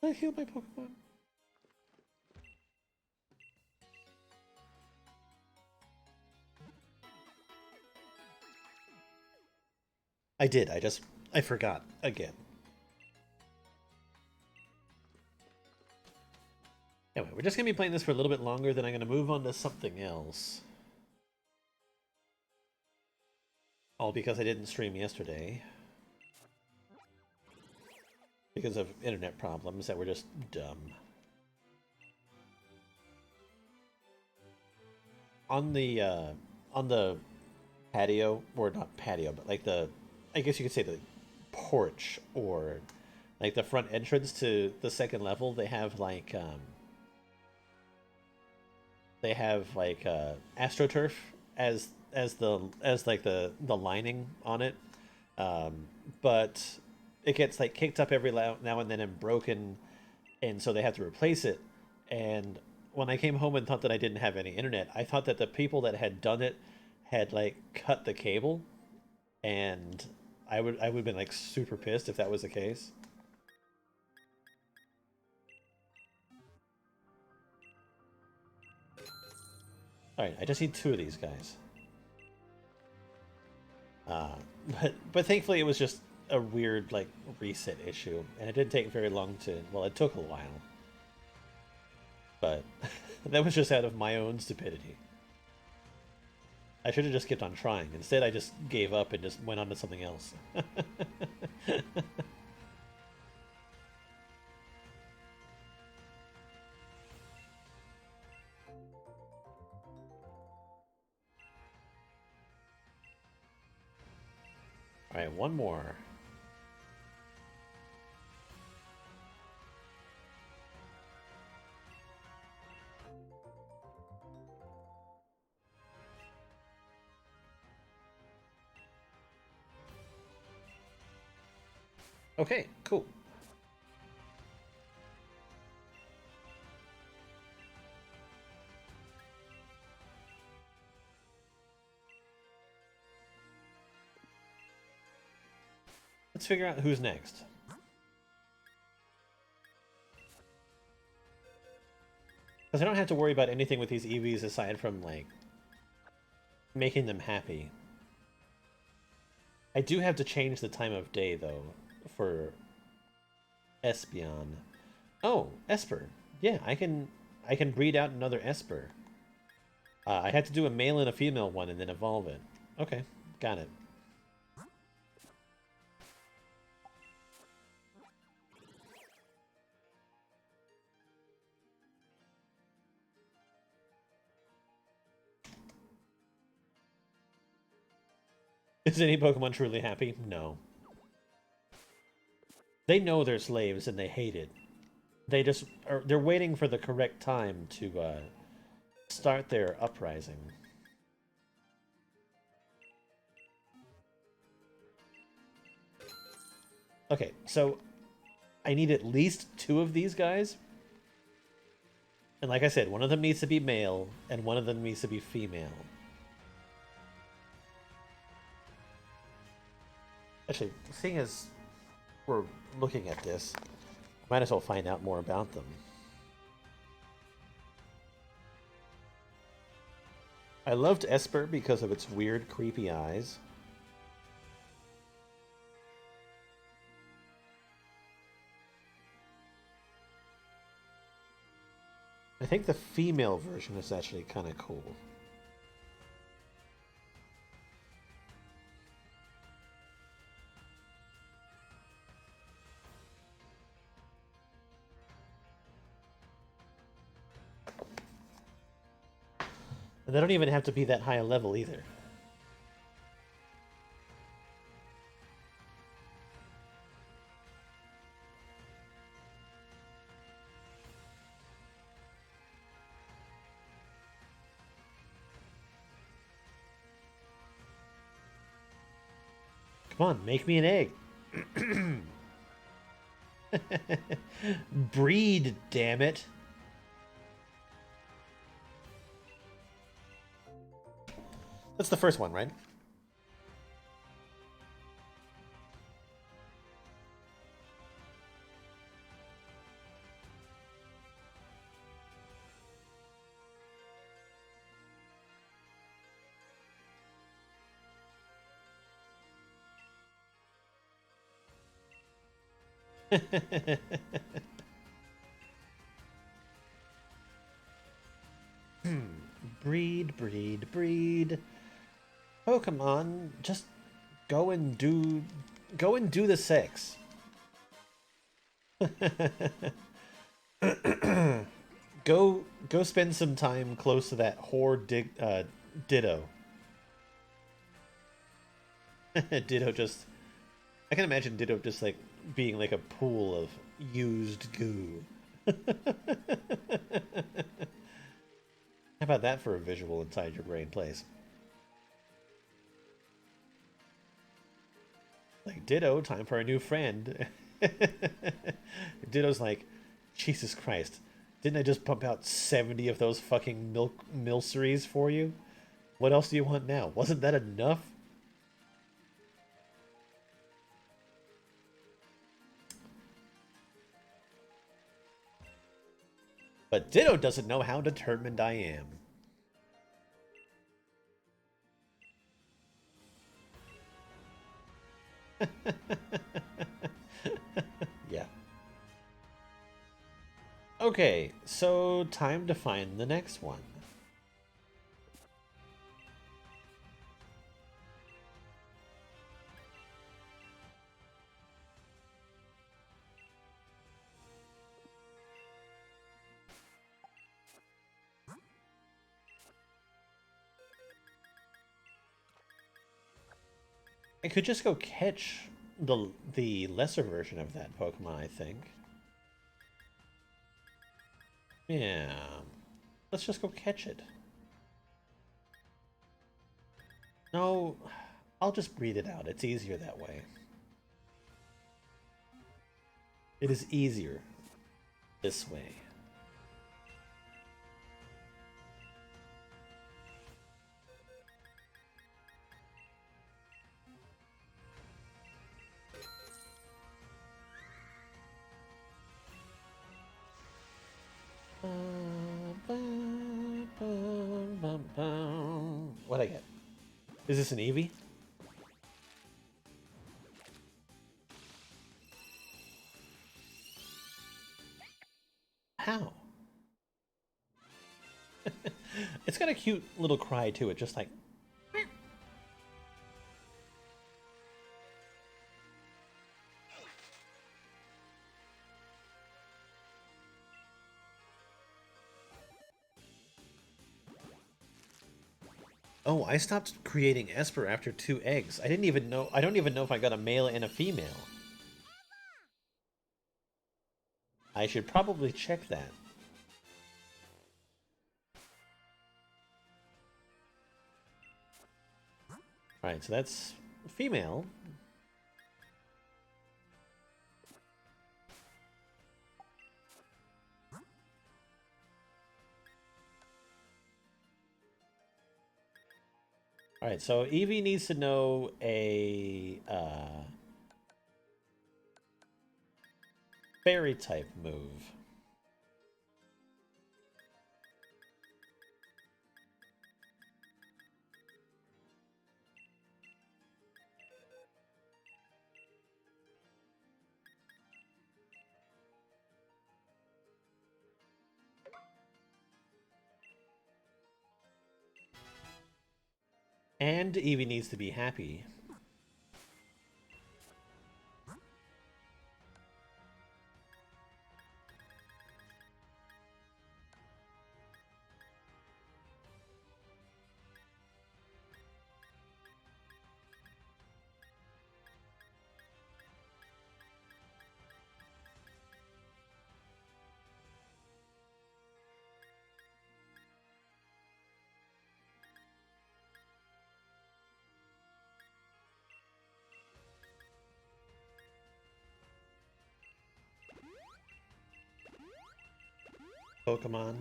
I heal my Pokemon. I did. I forgot again. Anyway, we're just gonna be playing this for a little bit longer, then I'm gonna move on to something else. All because I didn't stream yesterday. Because of internet problems that were just dumb. On the patio, or not patio, but like I guess you could say the porch, or like the front entrance to the second level, they have like AstroTurf as like the lining on it, but it gets like kicked up every now and then and broken, and so they have to replace it. And when I came home and thought that I didn't have any internet, I thought that the people that had done it had like cut the cable, and I would have been like super pissed if that was the case. All right, I just need two of these guys. Uh, but thankfully it was just a weird like reset issue, and it didn't take very long to. Well, it took a while, but that was just out of my own stupidity. I should have just kept on trying. Instead, I just gave up and just went on to something else. All right, one more. Okay, cool. Let's figure out who's next. Because I don't have to worry about anything with these EVs aside from, like, making them happy. I do have to change the time of day, though, for Espeon. Oh, Esper. Yeah, I can breed out another Esper. I had to do a male and a female one and then evolve it. Okay, got it. Is any Pokemon truly happy? No. They know they're slaves and they hate it. They're waiting for the correct time to start their uprising. Okay, so I need at least 2 of these guys. And like I said, one of them needs to be male and one of them needs to be female. Actually, seeing as we're looking at this, might as well find out more about them. I loved Esper because of its weird, creepy eyes. I think the female version is actually kind of cool. And they don't even have to be that high a level either. Come on, make me an egg. Breed, damn it. That's the first one, right? Breed, breed, breed. Pokemon, just go and do the sex. Go spend some time close to that whore Ditto. Ditto just I can imagine Ditto just like being like a pool of used goo. How about that for a visual inside your brain, please? Like, Ditto, time for a new friend. Ditto's like, Jesus Christ, didn't I just pump out 70 of those fucking milceries for you? What else do you want now? Wasn't that enough? But Ditto doesn't know how determined I am. Yeah. Okay, so time to find the next one. I could just go catch the lesser version of that Pokemon, I think. Yeah. Let's just go catch it. No, I'll just breed it out. It's easier that way. It is easier this way. What'd I get? Is this an Eevee? How? It's got a cute little cry to it, just like... Oh, I stopped creating Esper after 2 eggs. I don't even know if I got a male and a female. I should probably check that. Alright, so that's female. Alright, so Eevee needs to know a fairy type move. And Eevee needs to be happy. Pokémon.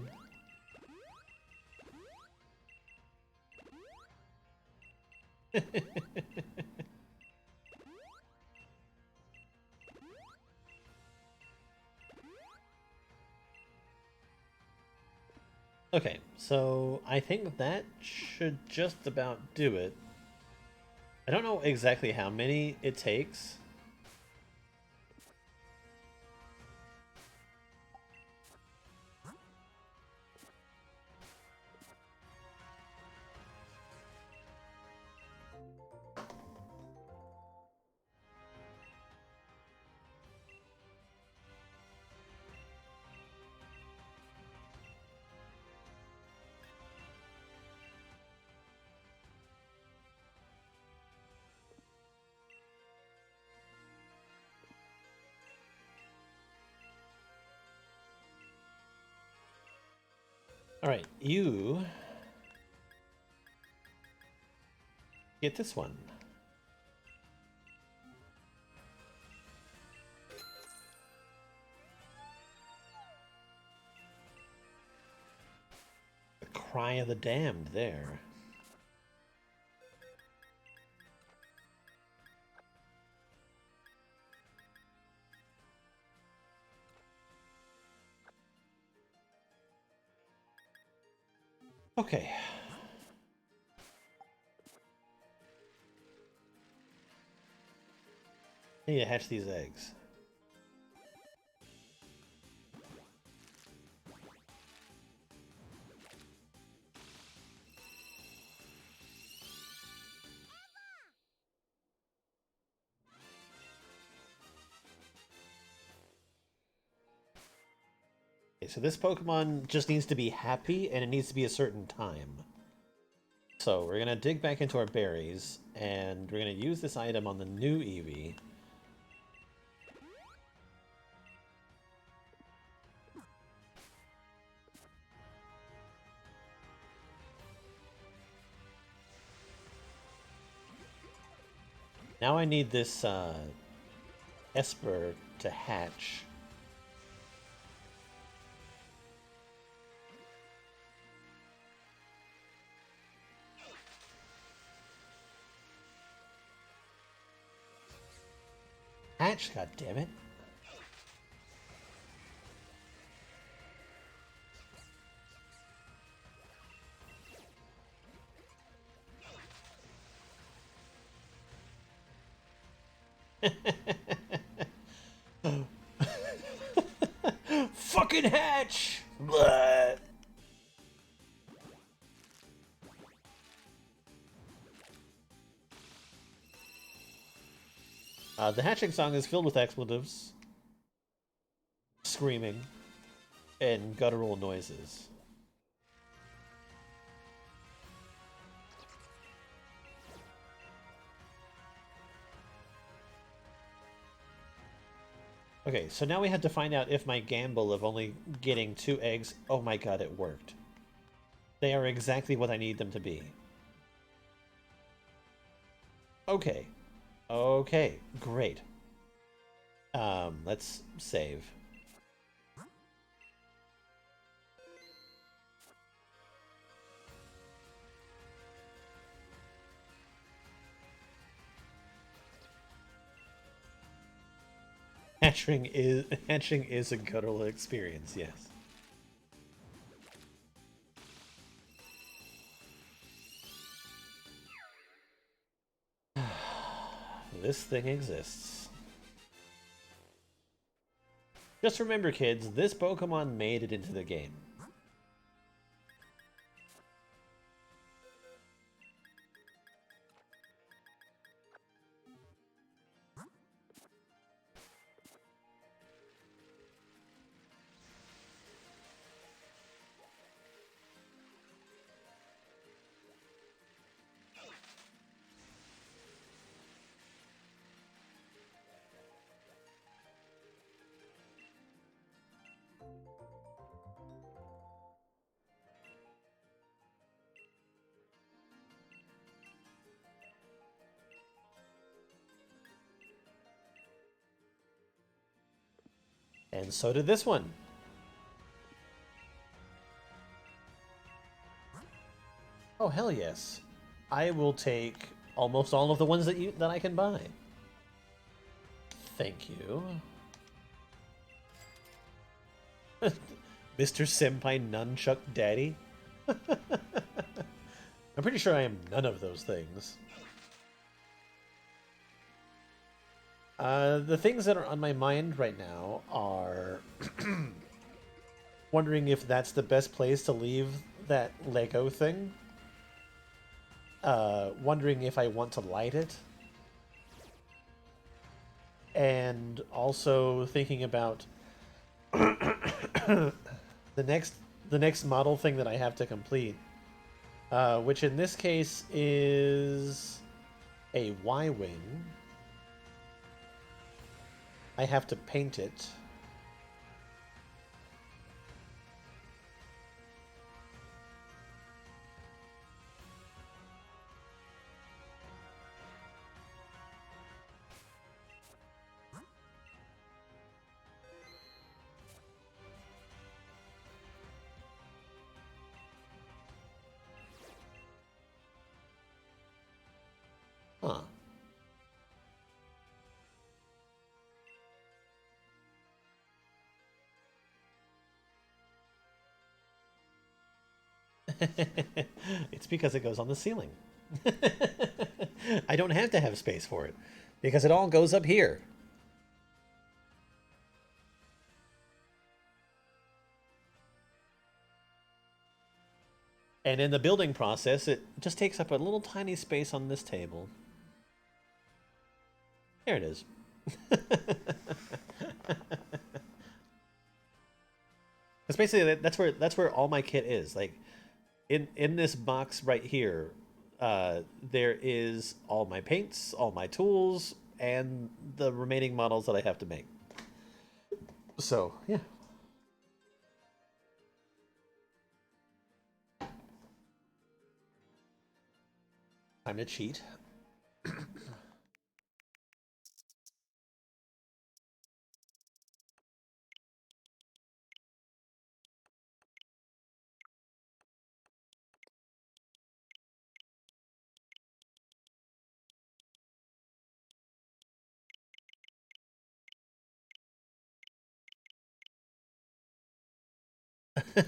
Okay, so I think that should just about do it. I don't know exactly how many it takes. Alright, you get this one. The Cry of the Damned there. Okay. I need to hatch these eggs. Okay, so this Pokemon just needs to be happy, and it needs to be a certain time. So we're gonna dig back into our berries, and we're gonna use this item on the new Eevee. Now I need this Esper to hatch. hatch, god damn it. Fucking hatch! Blah. The hatching song is filled with expletives, screaming, and guttural noises. Okay, so now we have to find out if my gamble of only getting 2 eggs... Oh my god, it worked. They are exactly what I need them to be. Okay. Okay, great. Let's save. Hatching is a guttural experience, yes. This thing exists. Just remember, kids, this Pokemon made it into the game. And so did this one. Oh, hell yes. I will take almost all of the ones that I can buy. Thank you. Mr. Senpai Nunchuck Daddy? I'm pretty sure I am none of those things. The things that are on my mind right now are wondering if that's the best place to leave that Lego thing. Wondering if I want to light it. And also thinking about the next model thing that I have to complete. Which in this case is a Y-Wing. I have to paint it. Huh. It's because it goes on the ceiling. I don't have to have space for it, because it all goes up here. And in the building process, it just takes up a little tiny space on this table. There it is. Because basically that's where all my kit is. Like in this box right here, there is all my paints, all my tools, and the remaining models that I have to make. So yeah. Time to cheat.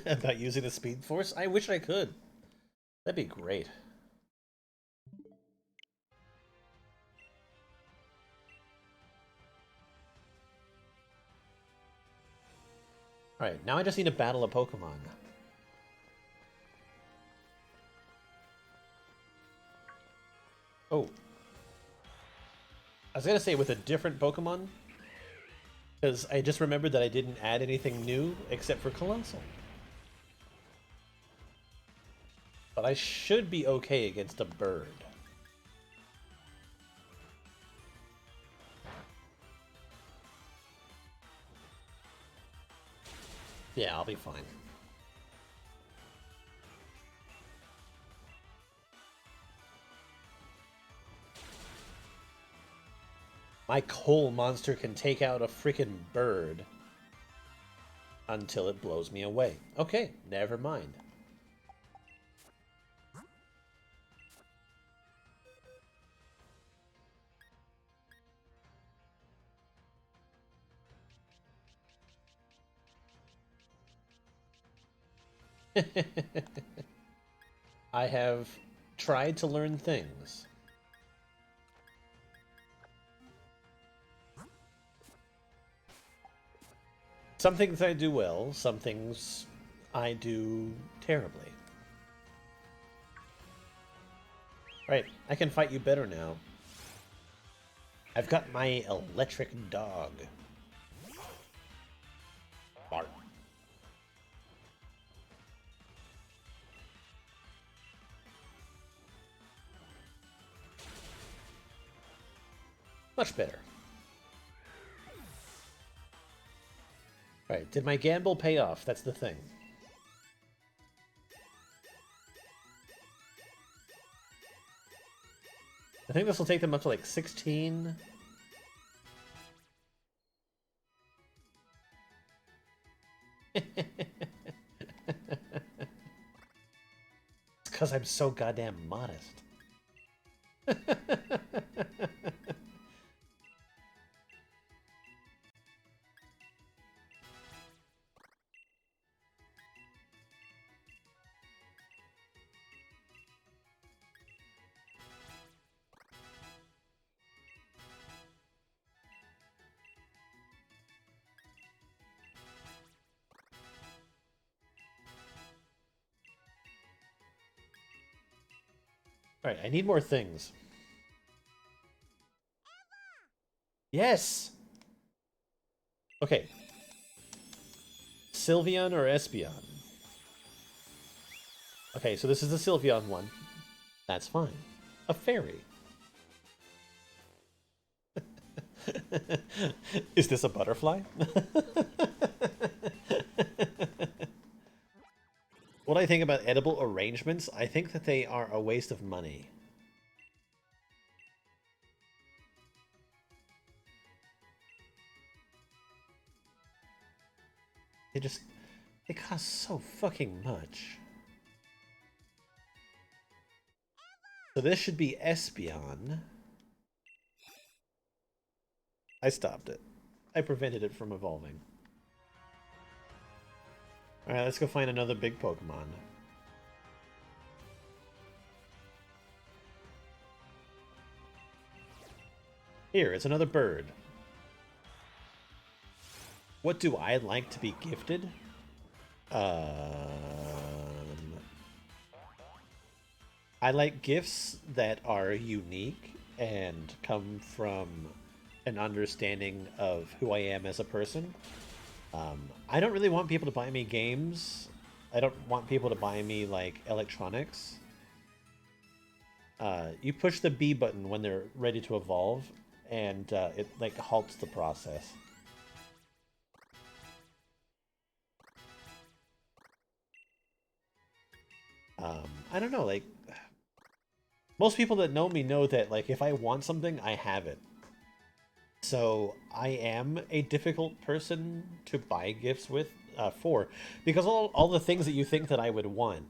about using the Speed Force? I wish I could. That'd be great. Alright, now I just need to battle a Pokemon. Oh. I was gonna say with a different Pokemon, because I just remembered that I didn't add anything new except for Colossal. But I should be okay against a bird. Yeah, I'll be fine. My coal monster can take out a freaking bird until it blows me away. Okay, never mind. I have tried to learn things. Some things I do well, some things I do terribly. Right, I can fight you better now. I've got my electric dog. Bark. Much better. Right, did my gamble pay off? That's the thing. I think this will take them up to like 16. It's because I'm so goddamn modest. Alright, I need more things. Yes! Okay. Sylveon or Espeon? Okay, so this is the Sylveon one. That's fine. A fairy. Is this a butterfly? What I think about edible arrangements, I think that they are a waste of money. They cost so fucking much. So this should be Espeon. I stopped it. I prevented it from evolving. Alright, let's go find another big Pokemon. Here, it's another bird. What do I like to be gifted? I like gifts that are unique and come from an understanding of who I am as a person. I don't really want people to buy me games. I don't want people to buy me, like, electronics. You push the B button when they're ready to evolve, and it, like, halts the process. I don't know, like, most people that know me know that, like, if I want something, I have it. So I am a difficult person to buy gifts with, for, because all the things that you think that I would want,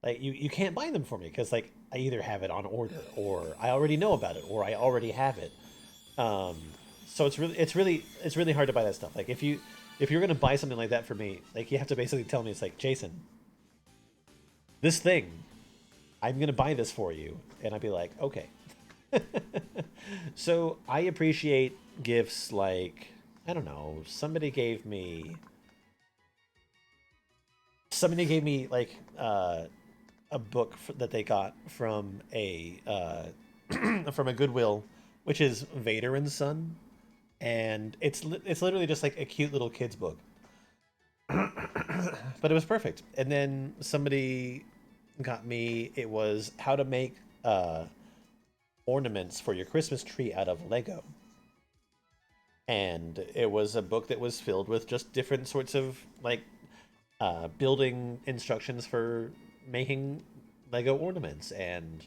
like, you can't buy them for me, because, like, I either have it on order, or I already know about it, or I already have it. So it's really hard to buy that stuff. Like, if you If you're gonna buy something like that for me, like you have to basically tell me it's like, Jason, this thing, I'm gonna buy this for you, and I'd be like, okay. So I appreciate gifts like, I don't know, somebody gave me like a book that they got from a from a Goodwill, which is Vader and Son, and it's literally just like a cute little kid's book, but it was perfect. And then somebody got me, it was how to make ornaments for your Christmas tree out of Lego. And it was a book that was filled with just different sorts of like building instructions for making Lego ornaments and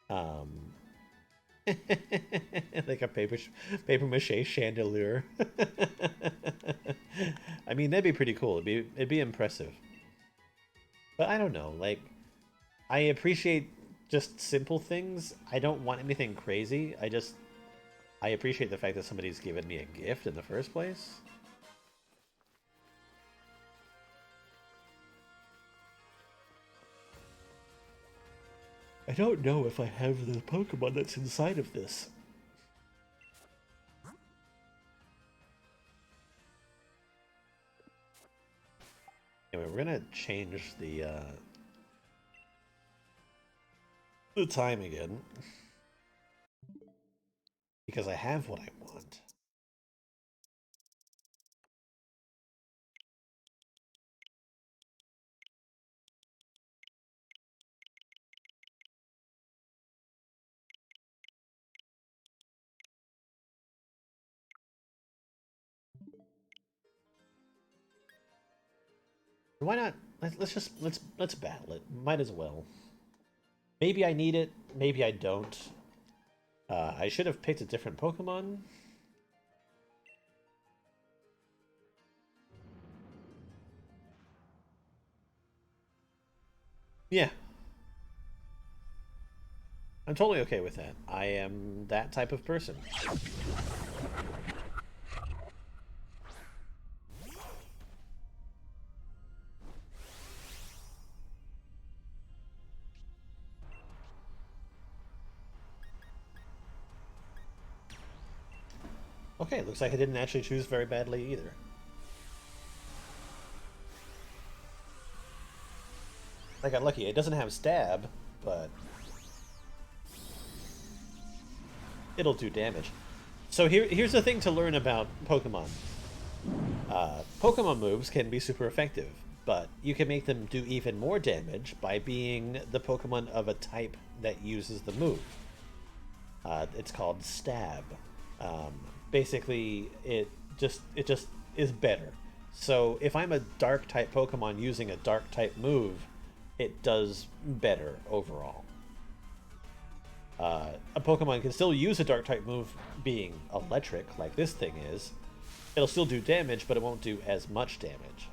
um, like a paper mache chandelier. I mean, that'd be pretty cool. It'd be impressive. But I don't know. Like, I appreciate just simple things. I don't want anything crazy. I appreciate the fact that somebody's given me a gift in the first place. I don't know if I have the Pokemon that's inside of this. Anyway, we're gonna change the time again because I have what I want. Why not? Let's battle it. Might as well. Maybe I need it. Maybe I don't. I should have picked a different Pokemon. Yeah. I'm totally okay with that. I am that type of person. Okay, looks like I didn't actually choose very badly either. I got lucky. It doesn't have stab, but it'll do damage. So here's the thing to learn about Pokemon. Pokemon moves can be super effective, but you can make them do even more damage by being the Pokemon of a type that uses the move. It's called stab. Basically, it just is better. So if I'm a dark type Pokemon using a dark type move, it does better overall. A Pokemon can still use a dark type move being electric, like this thing is. It'll still do damage, but it won't do as much damage.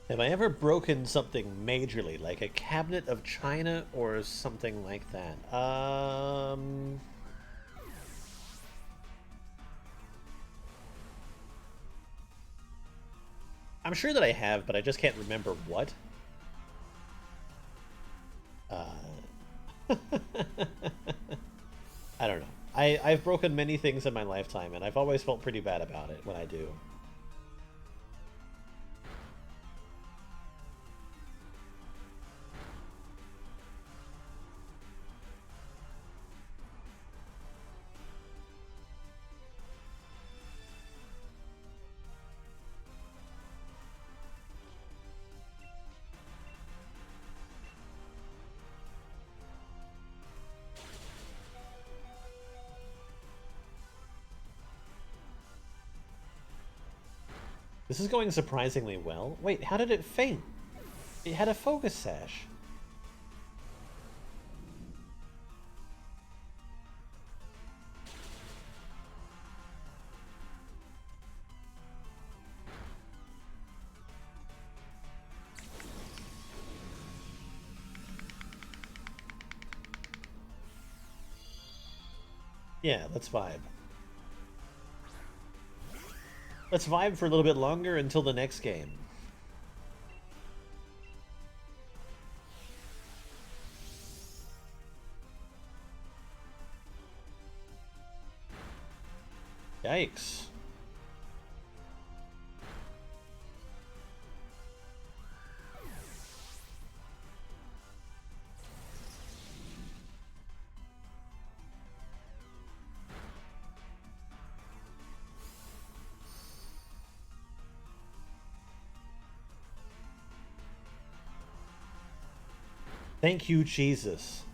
Have I ever broken something majorly, like a cabinet of china or something like that? I'm sure that I have, but I just can't remember what. I don't know. I've broken many things in my lifetime, and I've always felt pretty bad about it when I do. This is going surprisingly well. Wait, how did it faint? It had a focus sash. Yeah, let's vibe. Let's vibe for a little bit longer until the next game. Yikes. Thank you, Jesus.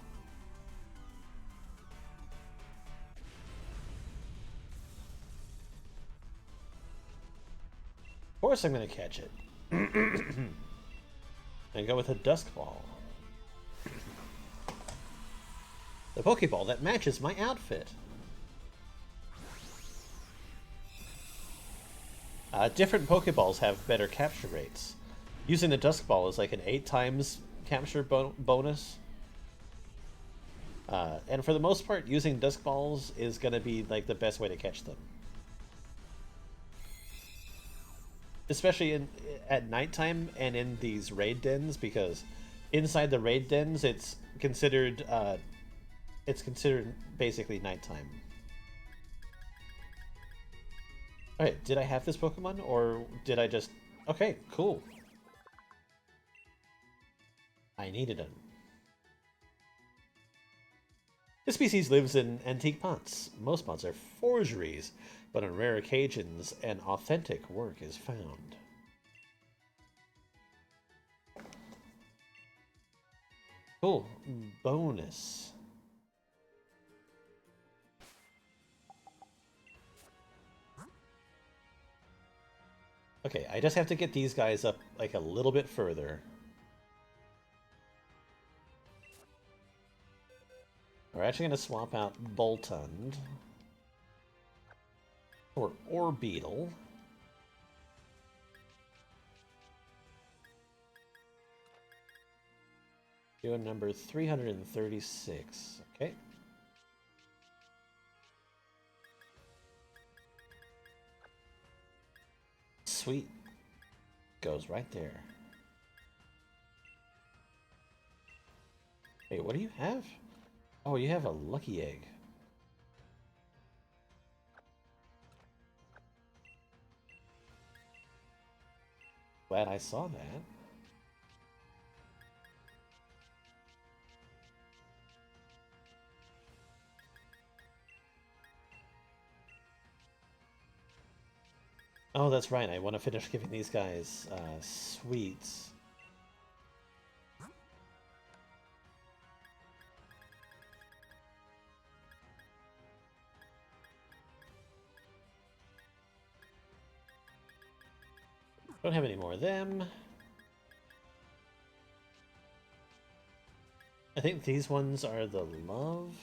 Of course I'm going to catch it. And go with a Dusk Ball. The Pokeball that matches my outfit. Different Pokeballs have better capture rates. Using the Dusk Ball is like an 8 times capture bonus. And for the most part, using Dusk Balls is going to be like the best way to catch them. Especially at nighttime and in these raid dens, because inside the raid dens it's considered basically nighttime. Alright, did I have this Pokemon, or did I just... Okay, cool. I needed him. This species lives in antique pots. Most pots are forgeries, but on rare occasions, an authentic work is found. Cool. Bonus. Okay, I just have to get these guys up like a little bit further. We're actually going to swap out Boltund for Orbeetle. Doing number 336. Okay. Sweet. Goes right there. Hey, what do you have? Oh, you have a lucky egg. Glad I saw that. Oh, that's right. I want to finish giving these guys sweets. Don't have any more of them. I think these ones are the love.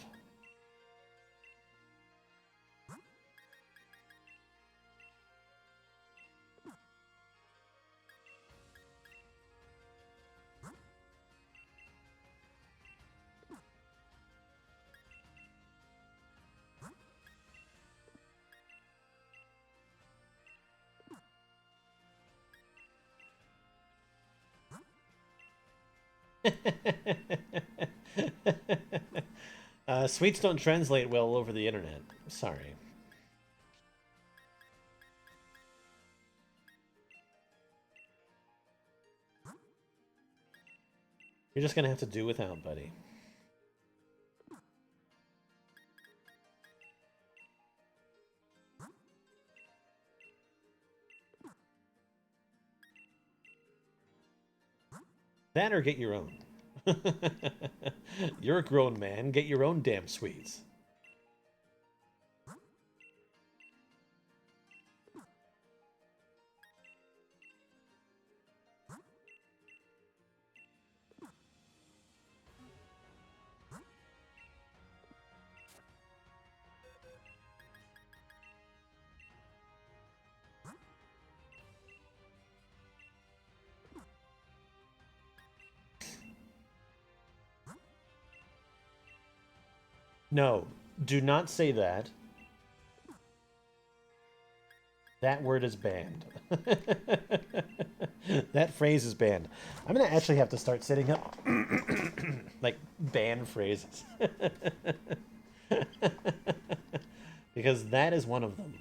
Sweets don't translate well over the internet. Sorry. You're just gonna have to do without, buddy. That or get your own. You're a grown man. Get your own damn sweets. No, Do not say that. That word is banned. That phrase is banned. I'm gonna actually have to start setting up like ban phrases because that is one of them.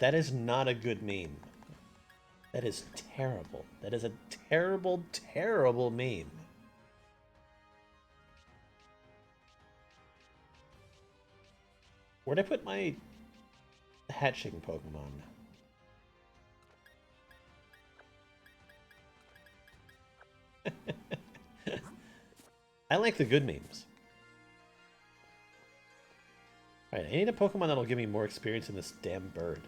That is not a good meme. That is terrible. That is a terrible, terrible meme. Where'd I put my hatching Pokemon? I like the good memes. Alright, I need a Pokemon that'll give me more experience in this damn bird.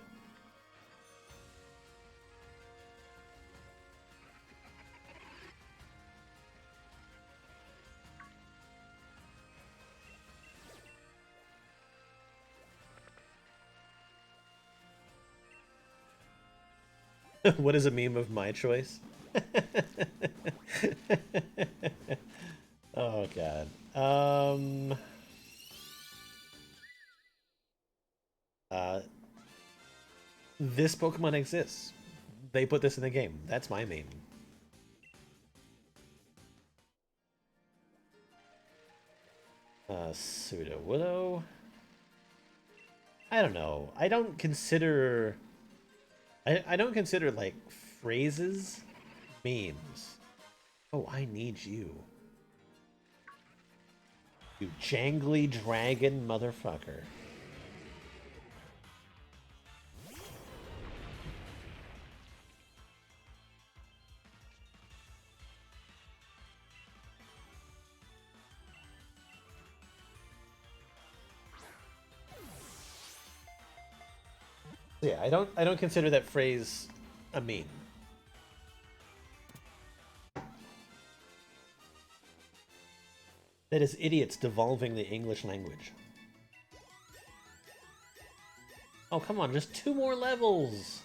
What is a meme of my choice? Oh god. This Pokemon exists. They put this in the game. That's my meme. Pseudo-Willow. I don't know. I don't consider like phrases memes. Oh, I need you. You jangly dragon motherfucker. Yeah, I don't consider that phrase a meme. That is idiots devolving the English language. Oh, come on, just 2 more levels!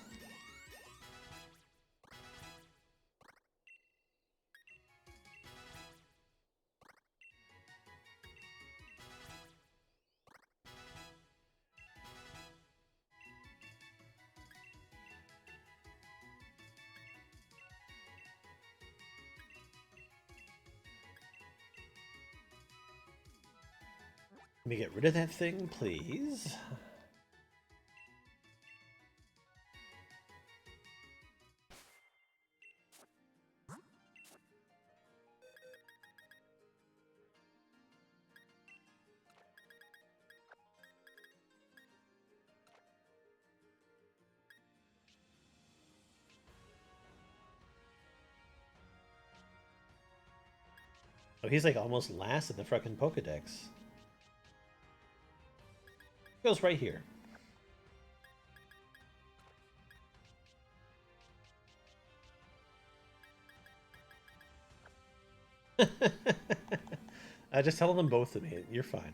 Let me get rid of that thing, please. Oh, he's like almost last in the fucking Pokedex. Goes right here. Just tell them both to me. You're fine.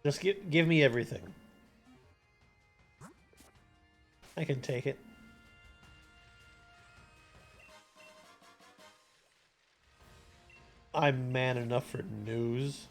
Just give me everything. I can take it. I'm man enough for news.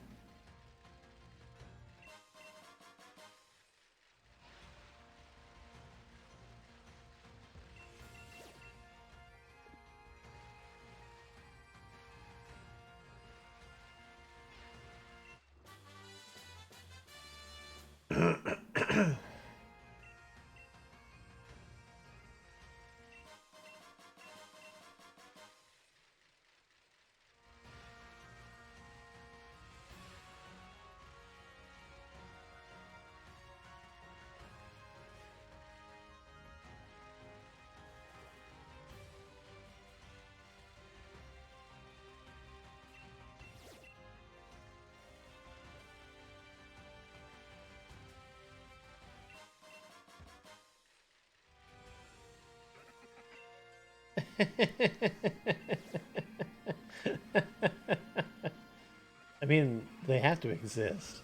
I mean, they have to exist.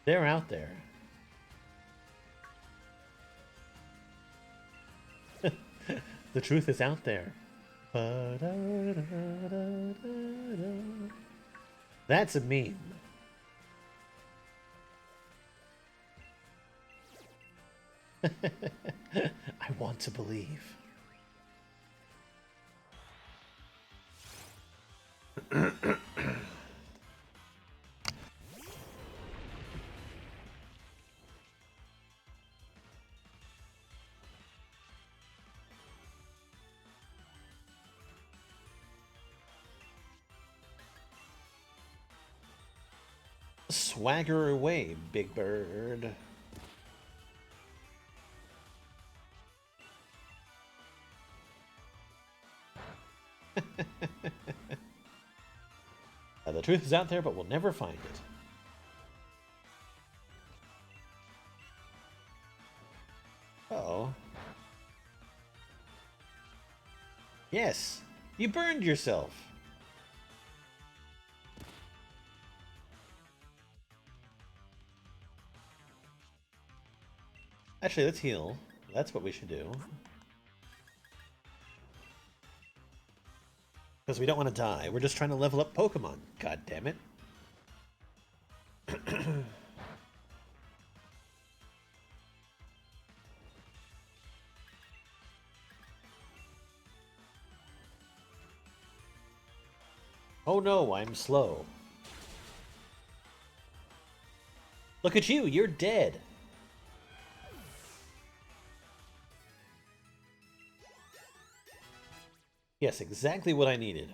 They're out there. The truth is out there. That's a meme. I want to believe. Swagger away, Big Bird. The truth is out there, but we'll never find it. Uh-oh. Yes, you burned yourself. Actually, let's heal. That's what we should do. Because we don't want to die. We're just trying to level up Pokemon. God damn it. Oh no, I'm slow. Look at you, you're dead. Yes, exactly what I needed.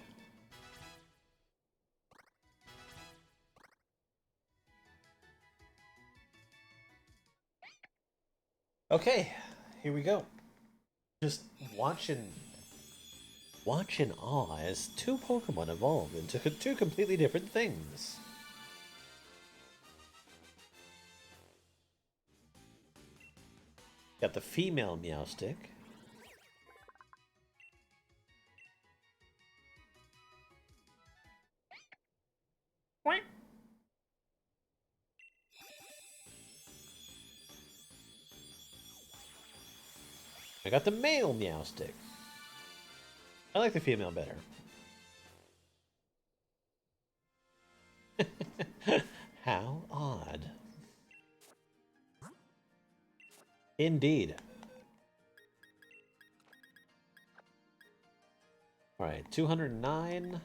Okay, here we go. Just watch in awe as two Pokemon evolve into two completely different things. Got the female Meowstic. Quack. I got the male Meowstic. I like the female better. How odd. Indeed. Alright, 209.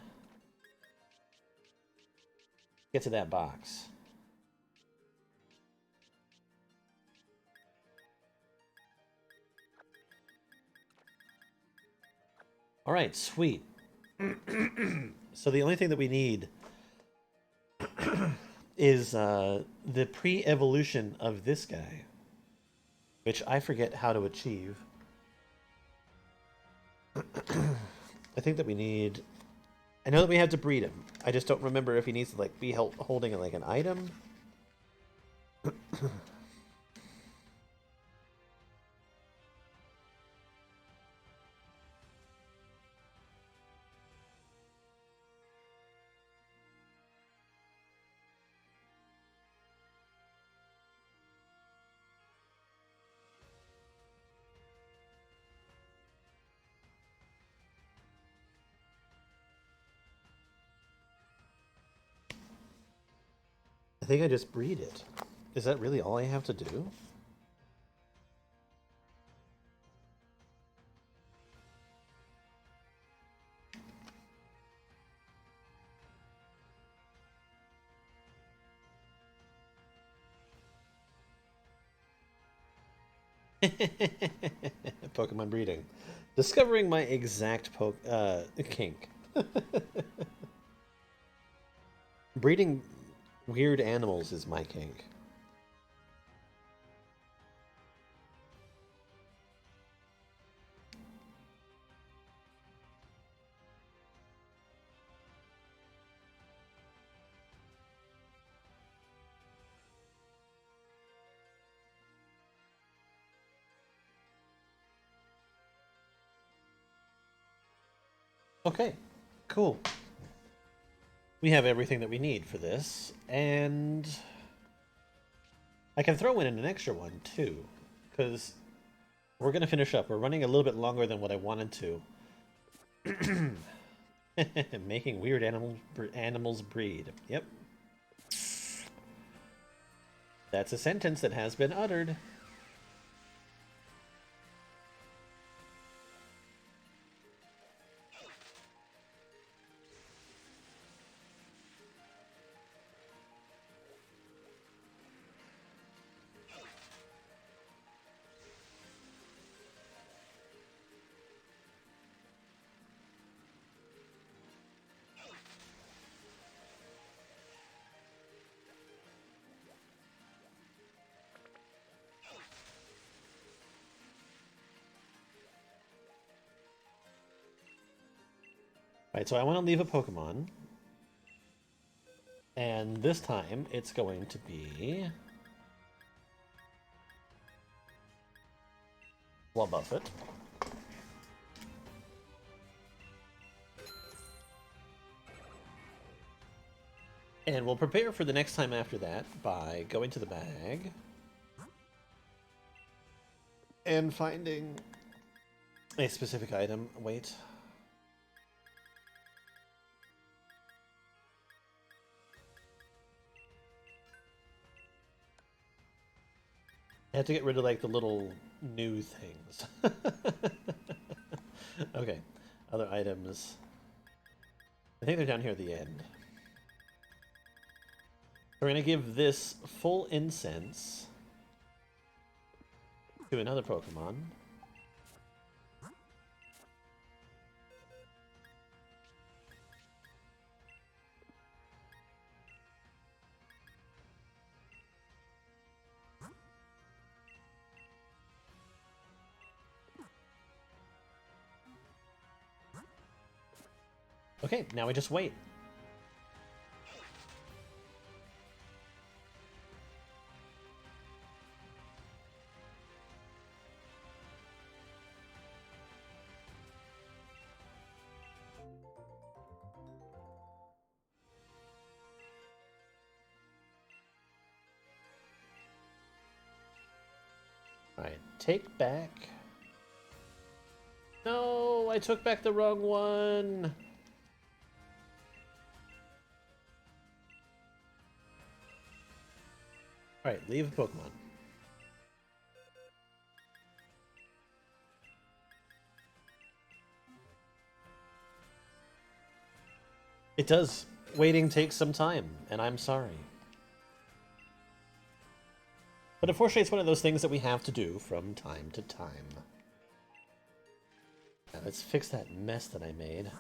Get to that box. Alright, sweet. So the only thing that we need is the pre-evolution of this guy, which I forget how to achieve. I think that we need... I know that we have to breed him. I just don't remember if he needs to like be holding like an item. I think I just breed it. Is that really all I have to do? Pokemon breeding. Discovering my exact kink. Breeding weird animals is my kink. Okay, cool. We have everything that we need for this, and I can throw in an extra one too, because we're gonna finish up. We're running a little bit longer than what I wanted to. Making weird animals breed. Yep. That's a sentence that has been uttered. Right, so I want to leave a Pokemon. And this time, it's going to be... Wobbuffet. And we'll prepare for the next time after that by going to the bag and finding a specific item. Wait. I have to get rid of, like, the little new things. Okay. Other items. I think they're down here at the end. We're going to give this full incense to another Pokemon. Okay, now we just wait. Alright, take back. No, I took back the wrong one. Alright, leave a Pokemon. It does. Waiting takes some time, and I'm sorry. But unfortunately, it's one of those things that we have to do from time to time. Now, let's fix that mess that I made.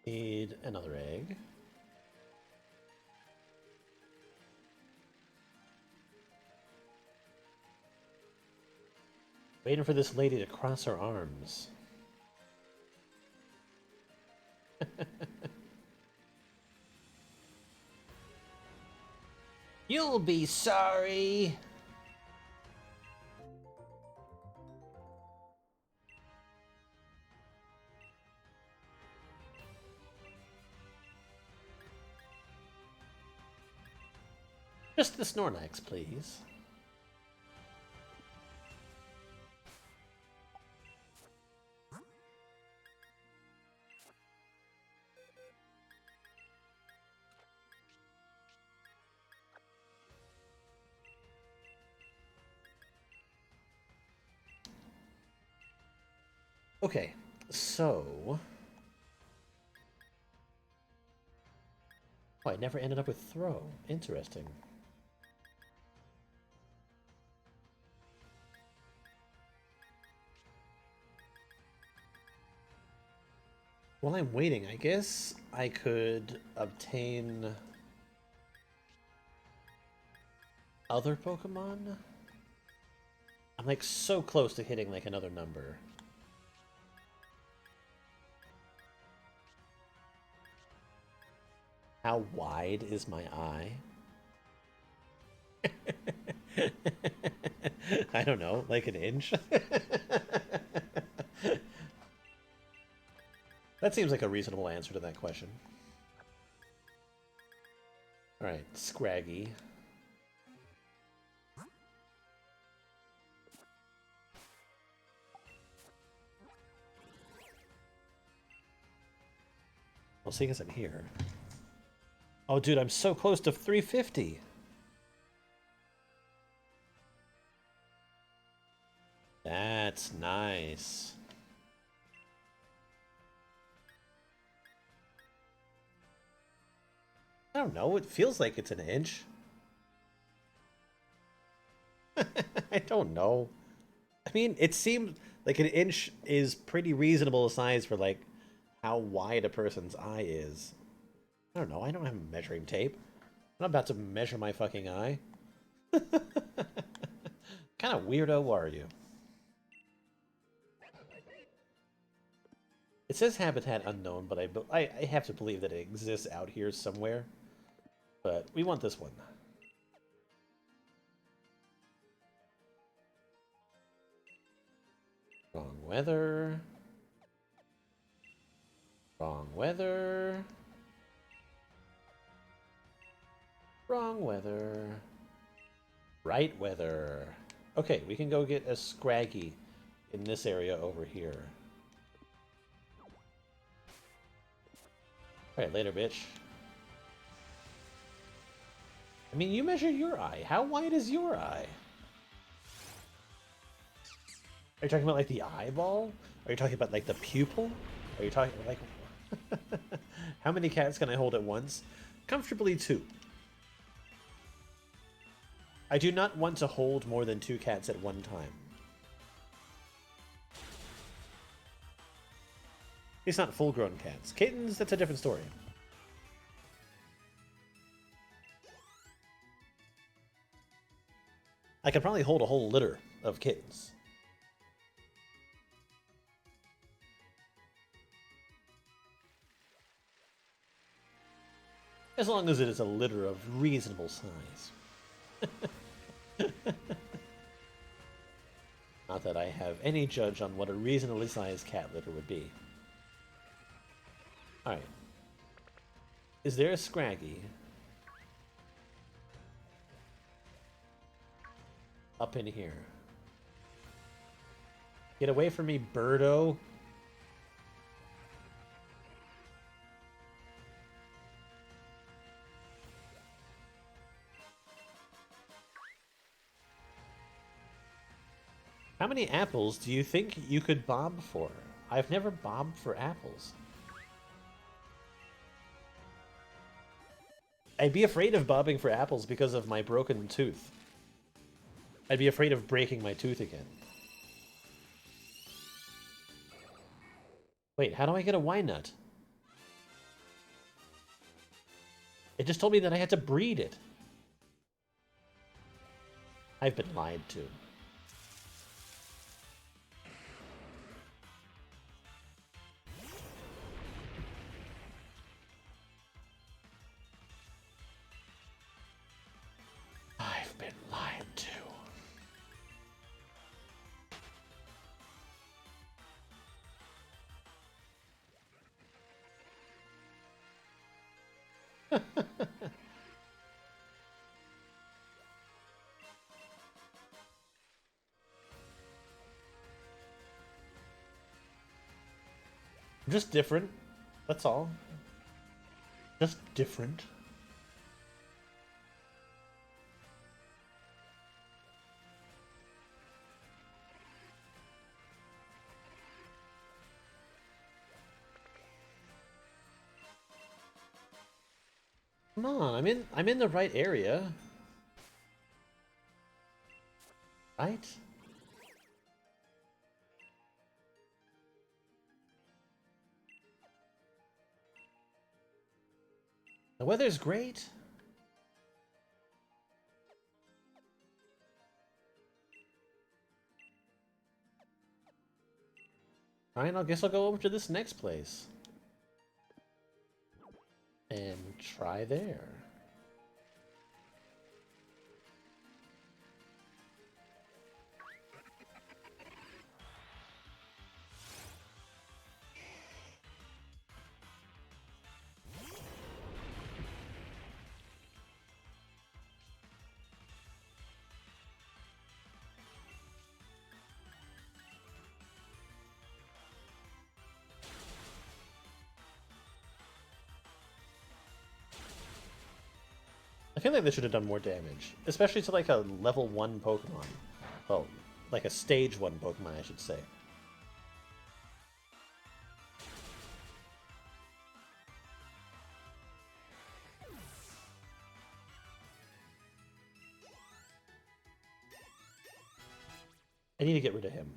Need another egg. Waiting for this lady to cross her arms. You'll be sorry. Just the Snorlax, please. Okay, so... Oh, I never ended up with throw. Interesting. While I'm waiting, I guess I could obtain other Pokemon? I'm like so close to hitting like another number. How wide is my eye? I don't know, like an inch? That seems like a reasonable answer to that question. Alright, Scraggy. Well, seeing as I'm here. Oh, dude, I'm so close to 350. That's nice. I don't know, it feels like it's an inch. I don't know. I mean, it seems like an inch is pretty reasonable size for, like, how wide a person's eye is. I don't know, I don't have measuring tape. I'm not about to measure my fucking eye. Kind of weirdo are you? It says habitat unknown, but I have to believe that it exists out here somewhere. But we want this one. Wrong weather. Wrong weather. Wrong weather. Right weather. Okay, we can go get a Scraggy in this area over here. Alright, later, bitch. I mean, you measure your eye. How wide is your eye? Are you talking about, like, the eyeball? Are you talking about, like, the pupil? Are you talking, like... How many cats can I hold at once? Comfortably 2. I do not want to hold more than 2 cats at one time. It's not full-grown cats. Kittens, that's a different story. I could probably hold a whole litter of kittens. As long as it is a litter of reasonable size. Not that I have any judge on what a reasonably sized cat litter would be. Alright. Is there a Scraggy? Up in here. Get away from me, birdo. How many apples do you think you could bob for? I've never bobbed for apples. I'd be afraid of bobbing for apples because of my broken tooth. I'd be afraid of breaking my tooth again. Wait, how do I get a Wynut? It just told me that I had to breed it. I've been lied to. I've been lied to. Just different. That's all. Just different. Come on, I'm in the right area. Right? The weather's great. Alright, I guess I'll go over to this next place. And try try there. I feel like they should have done more damage, especially to like a level 1 Pokemon. Well, like a stage 1 Pokemon, I should say. I need to get rid of him.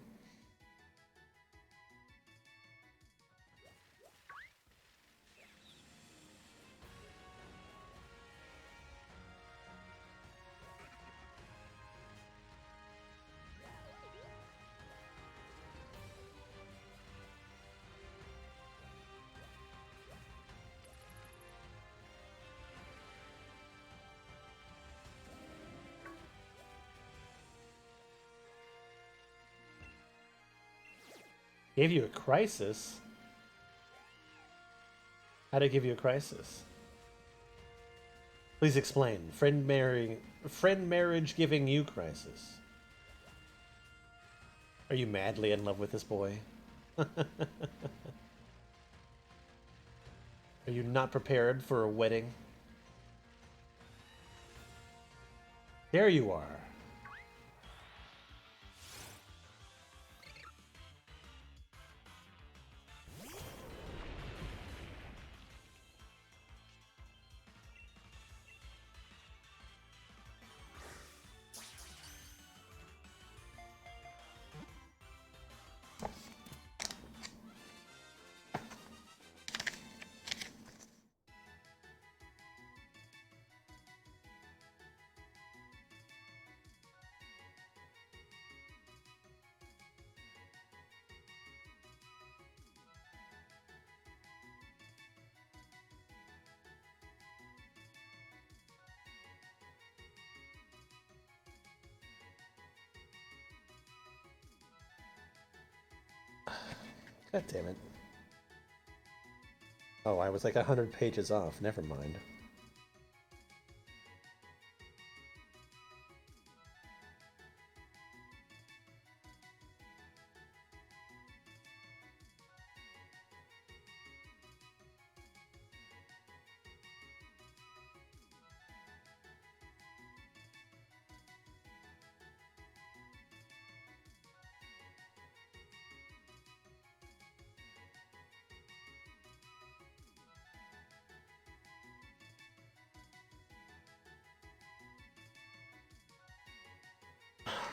Gave you a crisis? How'd it give you a crisis? Please explain. Friend marriage giving you crisis. Are you madly in love with this boy? Are you not prepared for a wedding? There you are. God damn it. Oh, I was like 100 pages off. Never mind.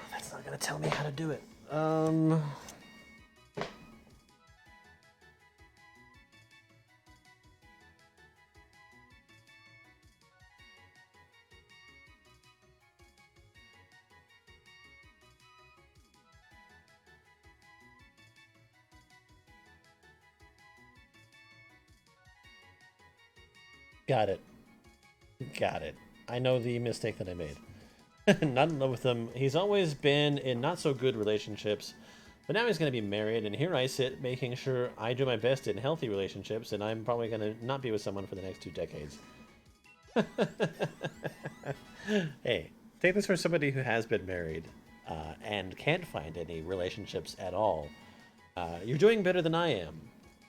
That's not gonna tell me how to do it. Got it. Got it. I know the mistake that I made. Not in love with him. He's always been in not so good relationships, but now he's going to be married, and here I sit making sure I do my best in healthy relationships, and I'm probably going to not be with someone for the next 2 decades. Hey, take this for somebody who has been married and can't find any relationships at all. You're doing better than I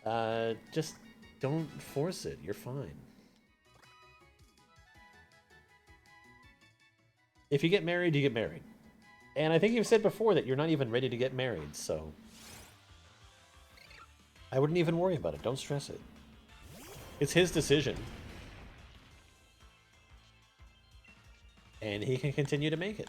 am. Just don't force it. You're fine. If you get married, you get married. And I think you've said before that you're not even ready to get married, so I wouldn't even worry about it. Don't stress it. It's his decision. And he can continue to make it.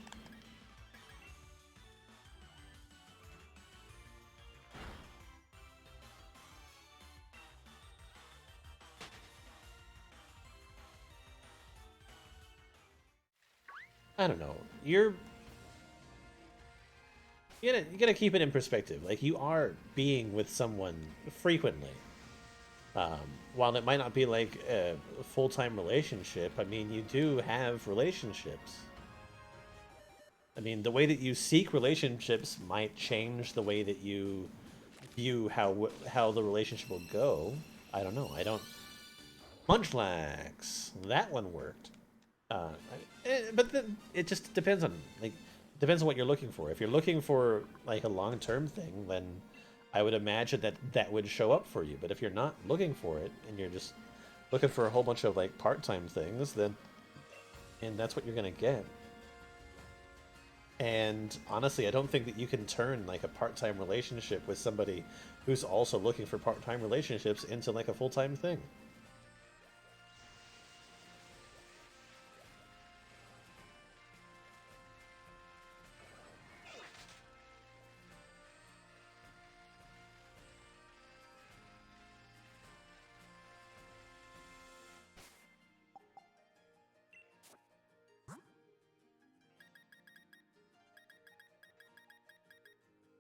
I don't know. You gotta keep it in perspective. Like, you are being with someone frequently. Um, while it might not be like a full-time relationship, I mean, you do have relationships. I mean, the way that you seek relationships might change the way that you view how the relationship will go. I don't know. I don't. Munchlax. That one worked. But it just depends on depends on what you're looking for. If you're looking for like a long-term thing, then I would imagine that that would show up for you. But if you're not looking for it and you're just looking for a whole bunch of like part-time things, then and that's what you're gonna get. And honestly, I don't think that you can turn like a part-time relationship with somebody who's also looking for part-time relationships into like a full-time thing.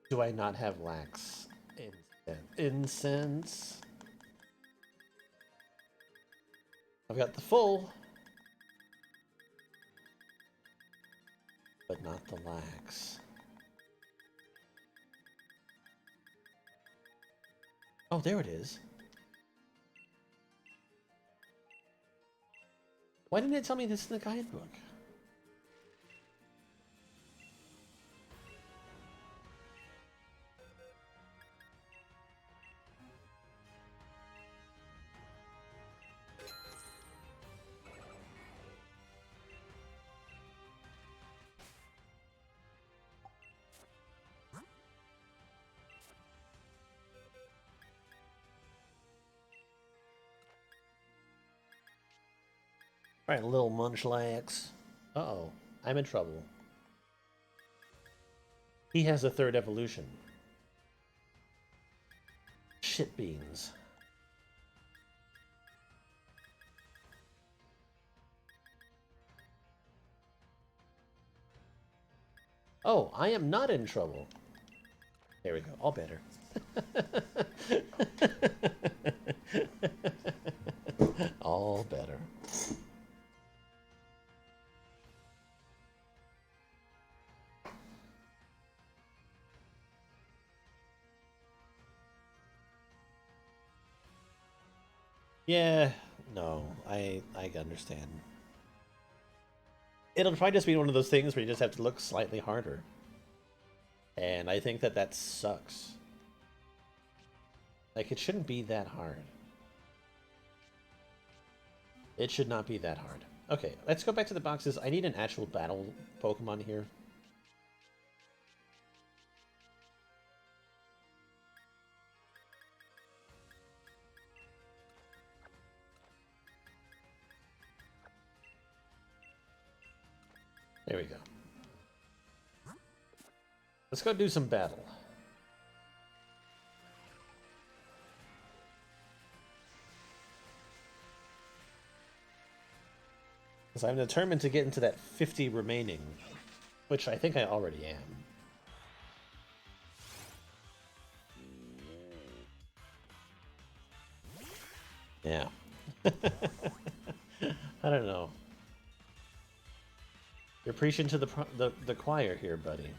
Do I not have lax? Incense. I've got the full, but not the lax. Oh, there it is. Why didn't it tell me this in the guidebook? Alright, little Munchlax. Uh-oh, I'm in trouble. He has a third evolution. Shit beans. Oh, I am not in trouble. There we go, all better. All better. Yeah, no, I understand. It'll probably just be one of those things where you just have to look slightly harder. And I think that that sucks. Like, it shouldn't be that hard. It should not be that hard. Okay, let's go back to the boxes. I need an actual battle Pokemon here. There we go. Let's go do some battle. Because I'm determined to get into that 50 remaining, which I think I already am. Yeah. I don't know. You're preaching to the choir here, buddy.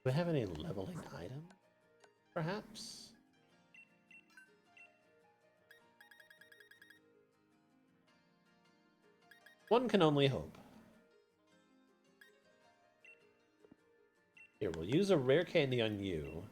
Do I have any leveling items? Perhaps? One can only hope. Here, we'll use a rare candy on you.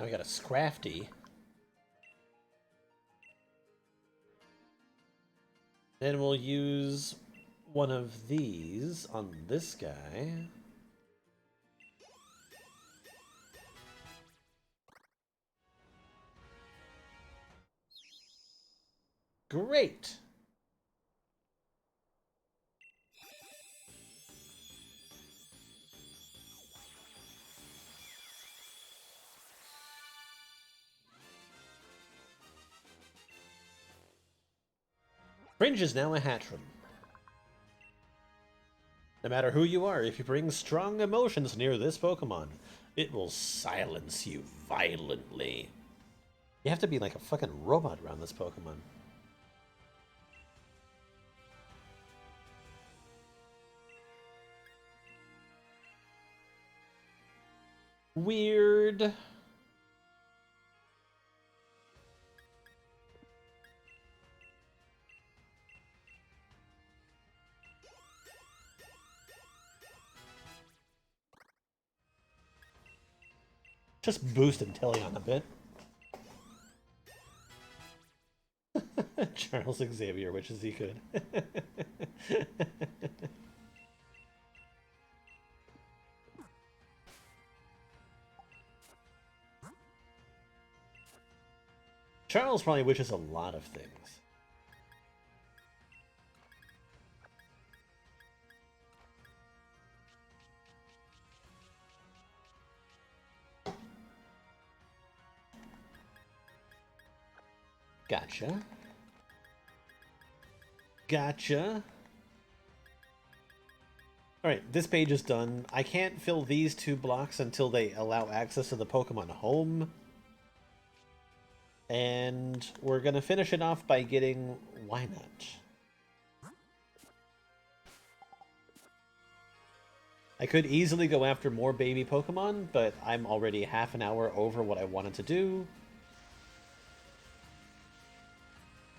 we got a Scrafty. Then we'll use one of these on this guy. Great! Fringe is now a Hatchram. No matter who you are, if you bring strong emotions near this Pokemon, it will silence you violently. You have to be like a fucking robot around this Pokemon. Weird. Just boost Inteleon a bit. Charles Xavier, which is he could. Charles probably wishes a lot of things. Gotcha. Gotcha. Alright, this page is done. I can't fill these 2 blocks until they allow access to the Pokemon home. And we're gonna finish it off by getting Wynut. I could easily go after more baby Pokemon, but I'm already half an hour over what I wanted to do.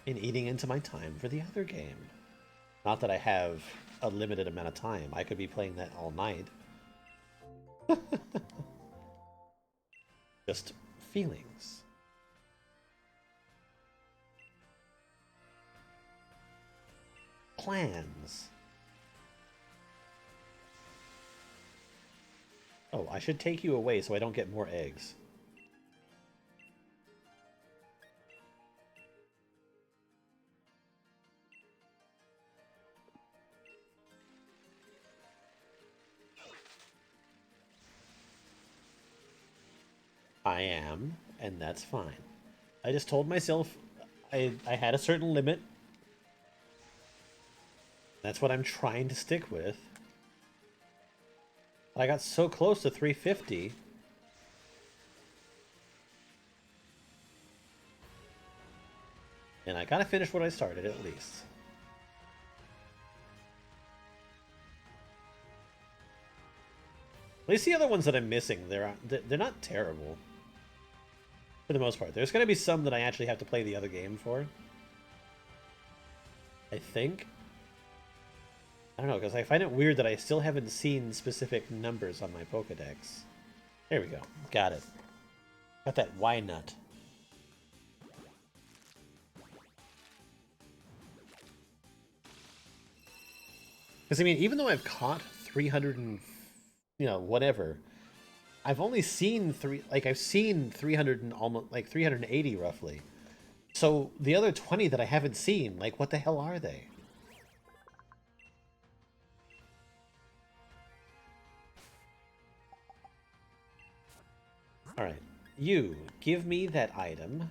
In eating into my time for the other game. Not that I have a limited amount of time. I could be playing that all night. Just feelings. Plans. Oh, I should take you away so I don't get more eggs. I am, and that's fine. I just told myself I had a certain limit. That's what I'm trying to stick with. I got so close to 350. And I gotta finish what I started, at least. At least the other ones that I'm missing, they're not terrible. For the most part. There's gonna be some that I actually have to play the other game for. I think. I don't know, because I find it weird that I still haven't seen specific numbers on my Pokedex. There we go. Got it. Got that Wynut. Because, I mean, even though I've caught 300 and, you know, whatever, I've only seen I've seen 300 and almost, like, 380 roughly. So, the other 20 that I haven't seen, like, what the hell are they? Alright, you, give me that item.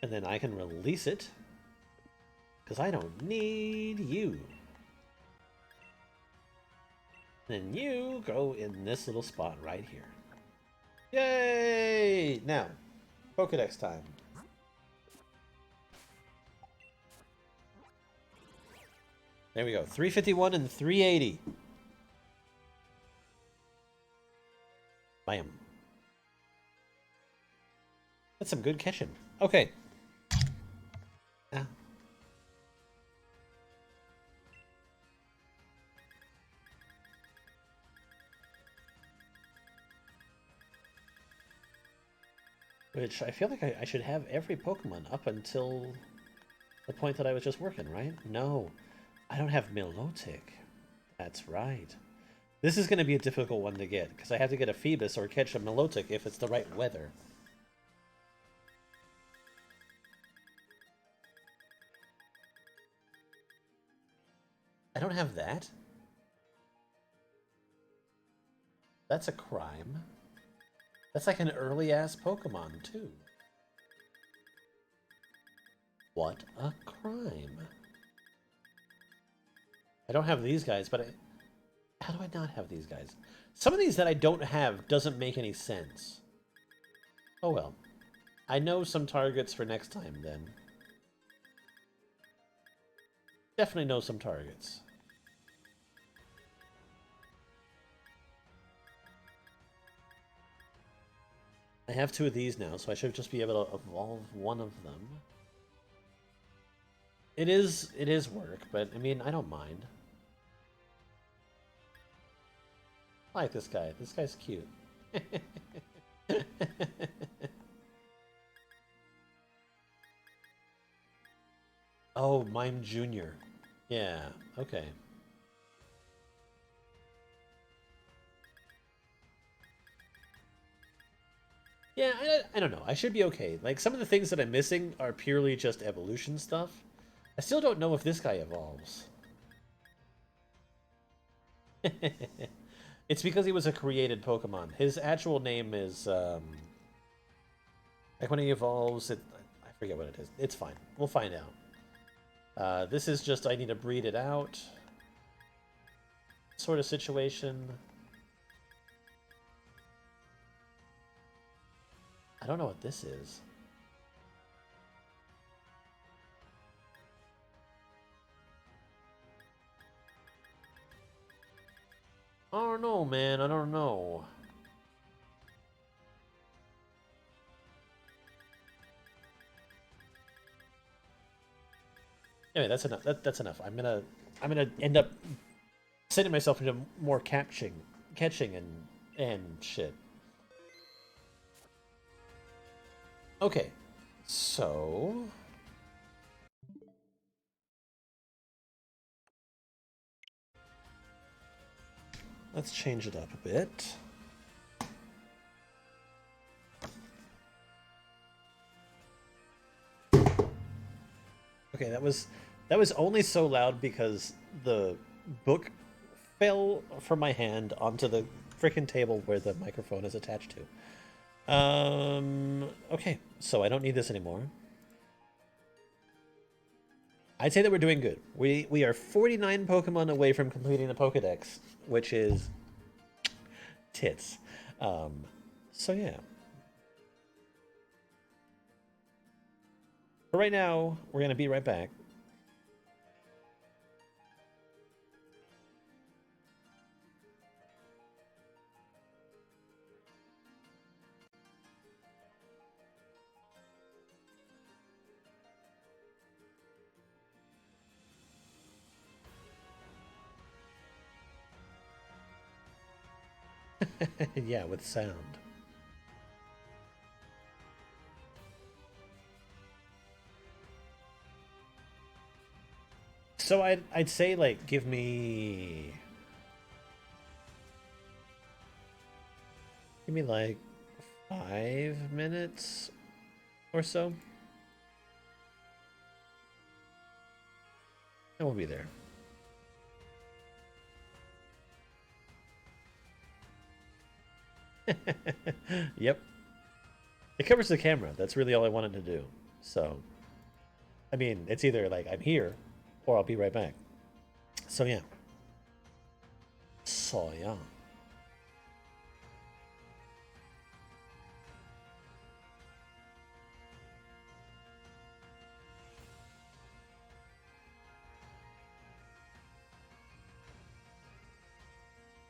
And then I can release it. Because I don't need you. Then you go in this little spot right here. Yay! Now, Pokedex time. There we go. 351 and 380. Bam. That's some good catching. Okay. Ah. Which I feel like I should have every Pokemon up until the point that I was just working, right? No, I don't have Milotic. That's right. This is going to be a difficult one to get, because I have to get a Phoebus or catch a Milotic if it's the right weather. I don't have that. That's a crime. That's like an early-ass Pokemon, too. What a crime. I don't have these guys, but how do I not have these guys? Some of these that I don't have doesn't make any sense. Oh well. I know some targets for next time, then. Definitely know some targets. I have 2 of these now, so I should just be able to evolve one of them. It is work, but I mean, I don't mind. I like this guy. This guy's cute. Oh, Mime Jr. Yeah, okay. Yeah, I don't know. I should be okay. Like, some of the things that I'm missing are purely just evolution stuff. I still don't know if this guy evolves. It's because he was a created Pokemon. His actual name is, like when he evolves, I forget what it is. It's fine. We'll find out. This is just, I need to breed it out sort of situation. I don't know what this is. I don't know, man. I don't know. Anyway, that's enough. That's enough. I'm gonna end up sending myself into more catching and shit. Okay, so let's change it up a bit. Okay, that was only so loud because the book fell from my hand onto the freaking table where the microphone is attached to. Okay, so I don't need this anymore. I'd say that we're doing good. We are 49 Pokemon away from completing the Pokédex, which is tits. So yeah. For right now, we're gonna be right back. Yeah, with sound. So I'd say like give me like 5 minutes or so. And we'll be there. Yep. It covers the camera. That's really all I wanted to do. So, I mean, it's either like I'm here or I'll be right back. So, yeah. So, yeah.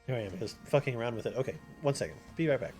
Here I am, just fucking around with it. Okay, 1 second. Be right back.